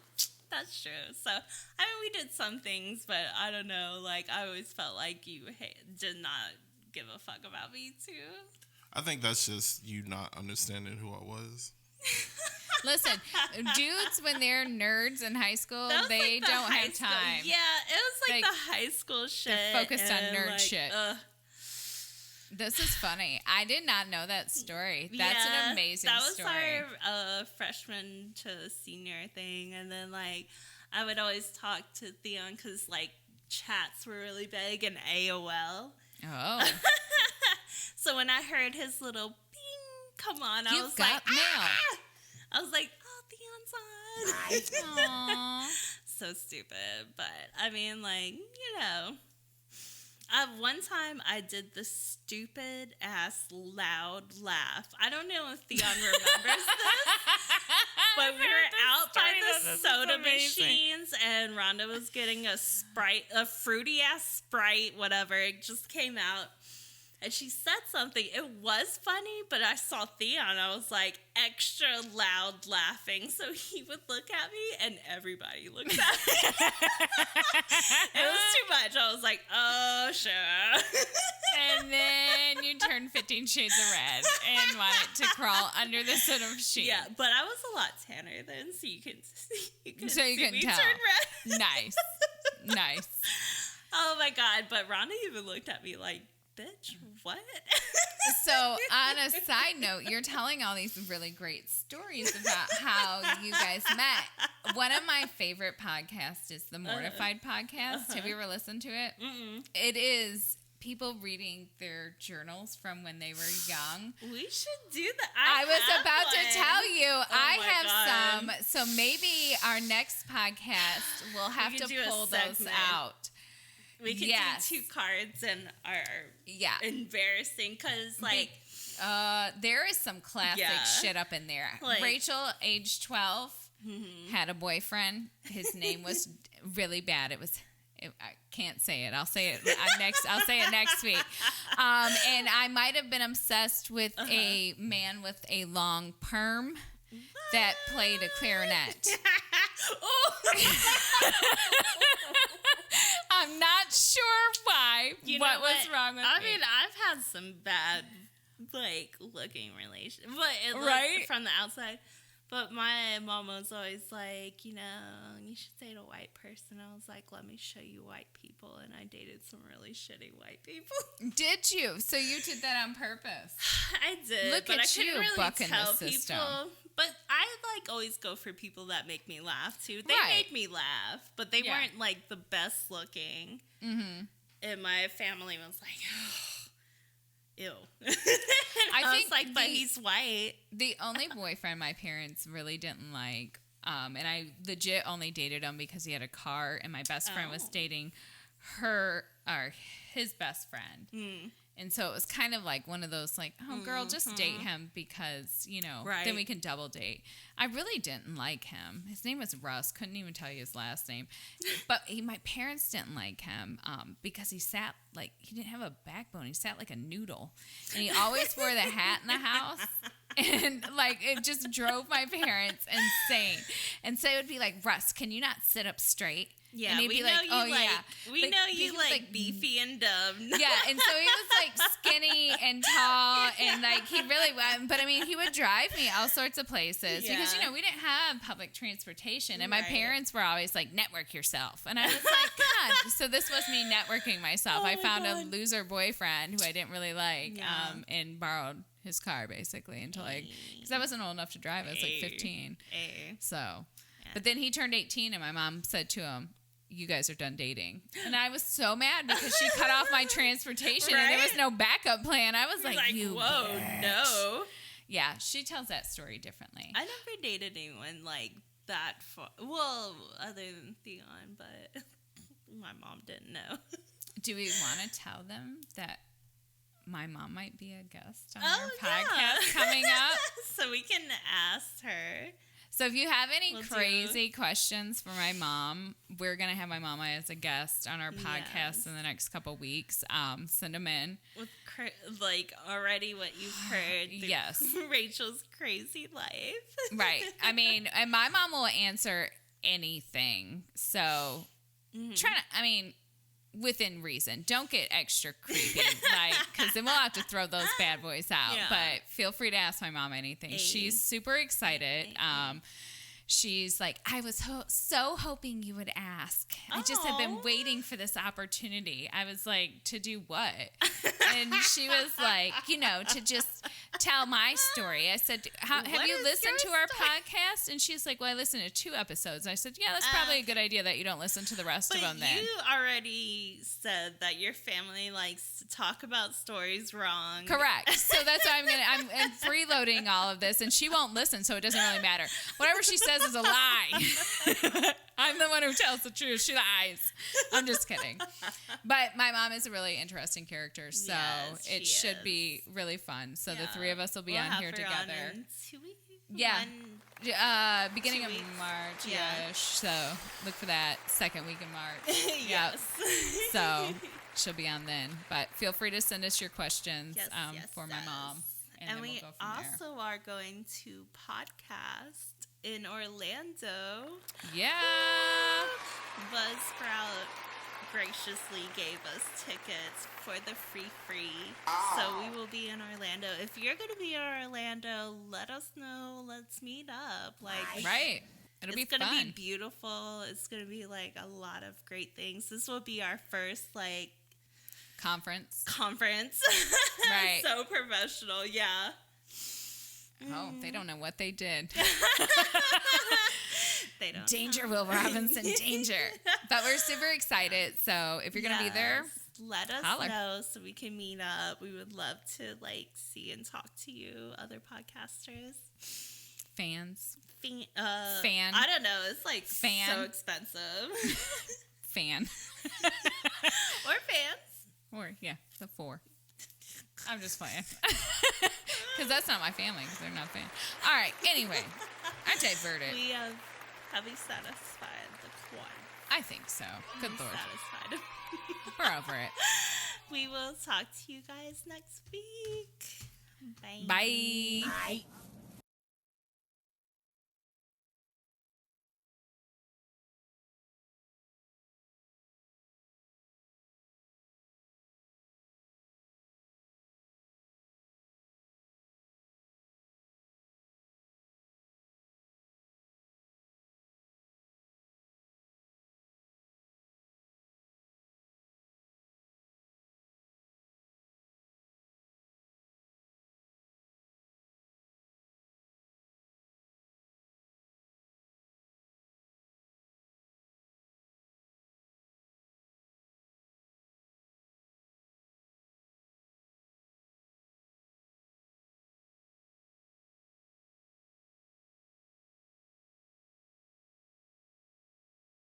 That's true. So, I mean, we did some things, but I don't know. Like, I always felt like you did not give a fuck about me, too. I think that's just you not understanding who I was. Listen, dudes, when they're nerds in high school, they like don't have time. Yeah, it was like the high school shit. They're focused on nerd like, shit. This is funny. I did not know that story. That's an amazing story. That was our freshman to senior thing. And then, like, I would always talk to Theon because, like, chats were really big in AOL. Oh. So when I heard his little ping come on, I was got like, mail. Ah! I was like, oh, Theon's on. Aww. So stupid. But, I mean, like, you know. One time I did the stupid ass loud laugh. I don't know if Theon remembers this, but we were out by the soda machines, and Rhonda was getting a fruity ass Sprite, whatever. It just came out. And she said something. It was funny, but I saw Theon. I was like extra loud laughing. So he would look at me, and everybody looked at me. It was too much. I was like, oh, sure. And then you turned 15 Shades of Red and wanted to crawl under the soda machine. Yeah, but I was a lot tanner then, so you can see me tell. turn red. Nice. Oh my God. But Rhonda even looked at me like, bitch, what? So, on a side note, you're telling all these really great stories about how you guys met. One of my favorite podcasts is the Mortified podcast. Have you ever listened to it? Mm-mm. It is people reading their journals from when they were young. We should do that. I was about to tell you, I have God. some. So maybe our next podcast we'll have to pull those out. We could do 2 cards and our embarrassing because like there is some classic shit up in there. Like, Rachel, age 12, had a boyfriend. His name was really bad. I can't say it. I'll say it next. I'll say it next week. And I might have been obsessed with a man with a long perm that played a clarinet. I'm not sure why. What was wrong with me? I mean, I've had some bad, like, looking relations, but from the outside. But my mom was always like, you should date a white person. I was like, let me show you white people. And I dated some really shitty white people. Did you? So you did that on purpose? I did. Look but at I couldn't you really bucking tell the system. people. But I always go for people that make me laugh too. They made me laugh, but they weren't like the best looking. Mm-hmm. And my family was like, ew. I think was like, but he's white. The only boyfriend my parents really didn't like, and I legit only dated him because he had a car, and my best friend was dating his best friend. Mm. And so it was kind of like one of those like, oh, girl, just date him because, then we can double date. I really didn't like him. His name was Russ. Couldn't even tell you his last name. But my parents didn't like him because he sat like, he didn't have a backbone. He sat like a noodle. And he always wore the hat in the house. And like, it just drove my parents insane. And so it would be like, Russ, can you not sit up straight? Yeah, and he'd we be know like, you oh, like, yeah. We know you like beefy and dumb. Yeah, and so he was like skinny and tall, and like he really went. But I mean, he would drive me all sorts of places because we didn't have public transportation, and my parents were always like, network yourself, and I was like, God. So this was me networking myself. I found a loser boyfriend who I didn't really like, and borrowed his car basically until because I wasn't old enough to drive. I was like 15. So, but then he turned 18, and my mom said to him, you guys are done dating. And I was so mad because she cut off my transportation and there was no backup plan. I was like, you whoa, bitch. No. Yeah, she tells that story differently. I never dated anyone like that far. Well, other than Theon, but my mom didn't know. Do we want to tell them that my mom might be a guest on our podcast coming up? So we can ask her. So if you have any crazy questions for my mom, we're going to have my mama as a guest on our podcast in the next couple weeks. Send them in. With already what you've heard. Yes. Rachel's crazy life. Right. I mean, and my mom will answer anything. So within reason. Don't get extra creepy, because then we'll have to throw those bad boys out. Yeah. But feel free to ask my mom anything. Hey. She's super excited. She's like, I was so hoping you would ask. I just have been waiting for this opportunity. I was like, to do what? And she was like, to just tell my story. I said, have you listened to our podcast? And she's like, well, I listened to 2 episodes. I said, yeah, that's probably a good idea that you don't listen to the rest of them then. You already said that your family likes to talk about stories wrong. Correct. So that's why I'm freeloading all of this, and she won't listen, so it doesn't really matter. Whatever she says is a lie. I'm the one who tells the truth. She lies. I'm just kidding. But my mom is a really interesting character, so it should be really fun. So the 3 of us will be on here together. In 2 weeks? Yeah. Beginning of March. Yeah. So look for that second week in March. Yes. So she'll be on then. But feel free to send us your questions for my mom. And we also are going to podcast in Orlando. Yeah. Buzzsprout graciously gave us tickets for the free. So we will be in Orlando. If you're going to be in Orlando, let us know. Let's meet up. Right. It'll be fun. It's going to be beautiful. It's going to be a lot of great things. This will be our first Conference. Right. So professional, yeah. Oh, they don't know what they did. They don't. Danger, Will Robinson, danger. But we're super excited. So if you're going to be there, let us holler. know so we can meet up. We would love to see and talk to you, other podcasters. Fans. Fan. I don't know. It's fan. So expensive. Fan. Or fans. Or, yeah, the 4. I'm just playing. Because that's not my family, because they're not fans. All right, anyway. I diverted. Have we satisfied the quad? I think so. Good Lord. Satisfied. We're over it. We will talk to you guys next week. Bye. Bye. Bye.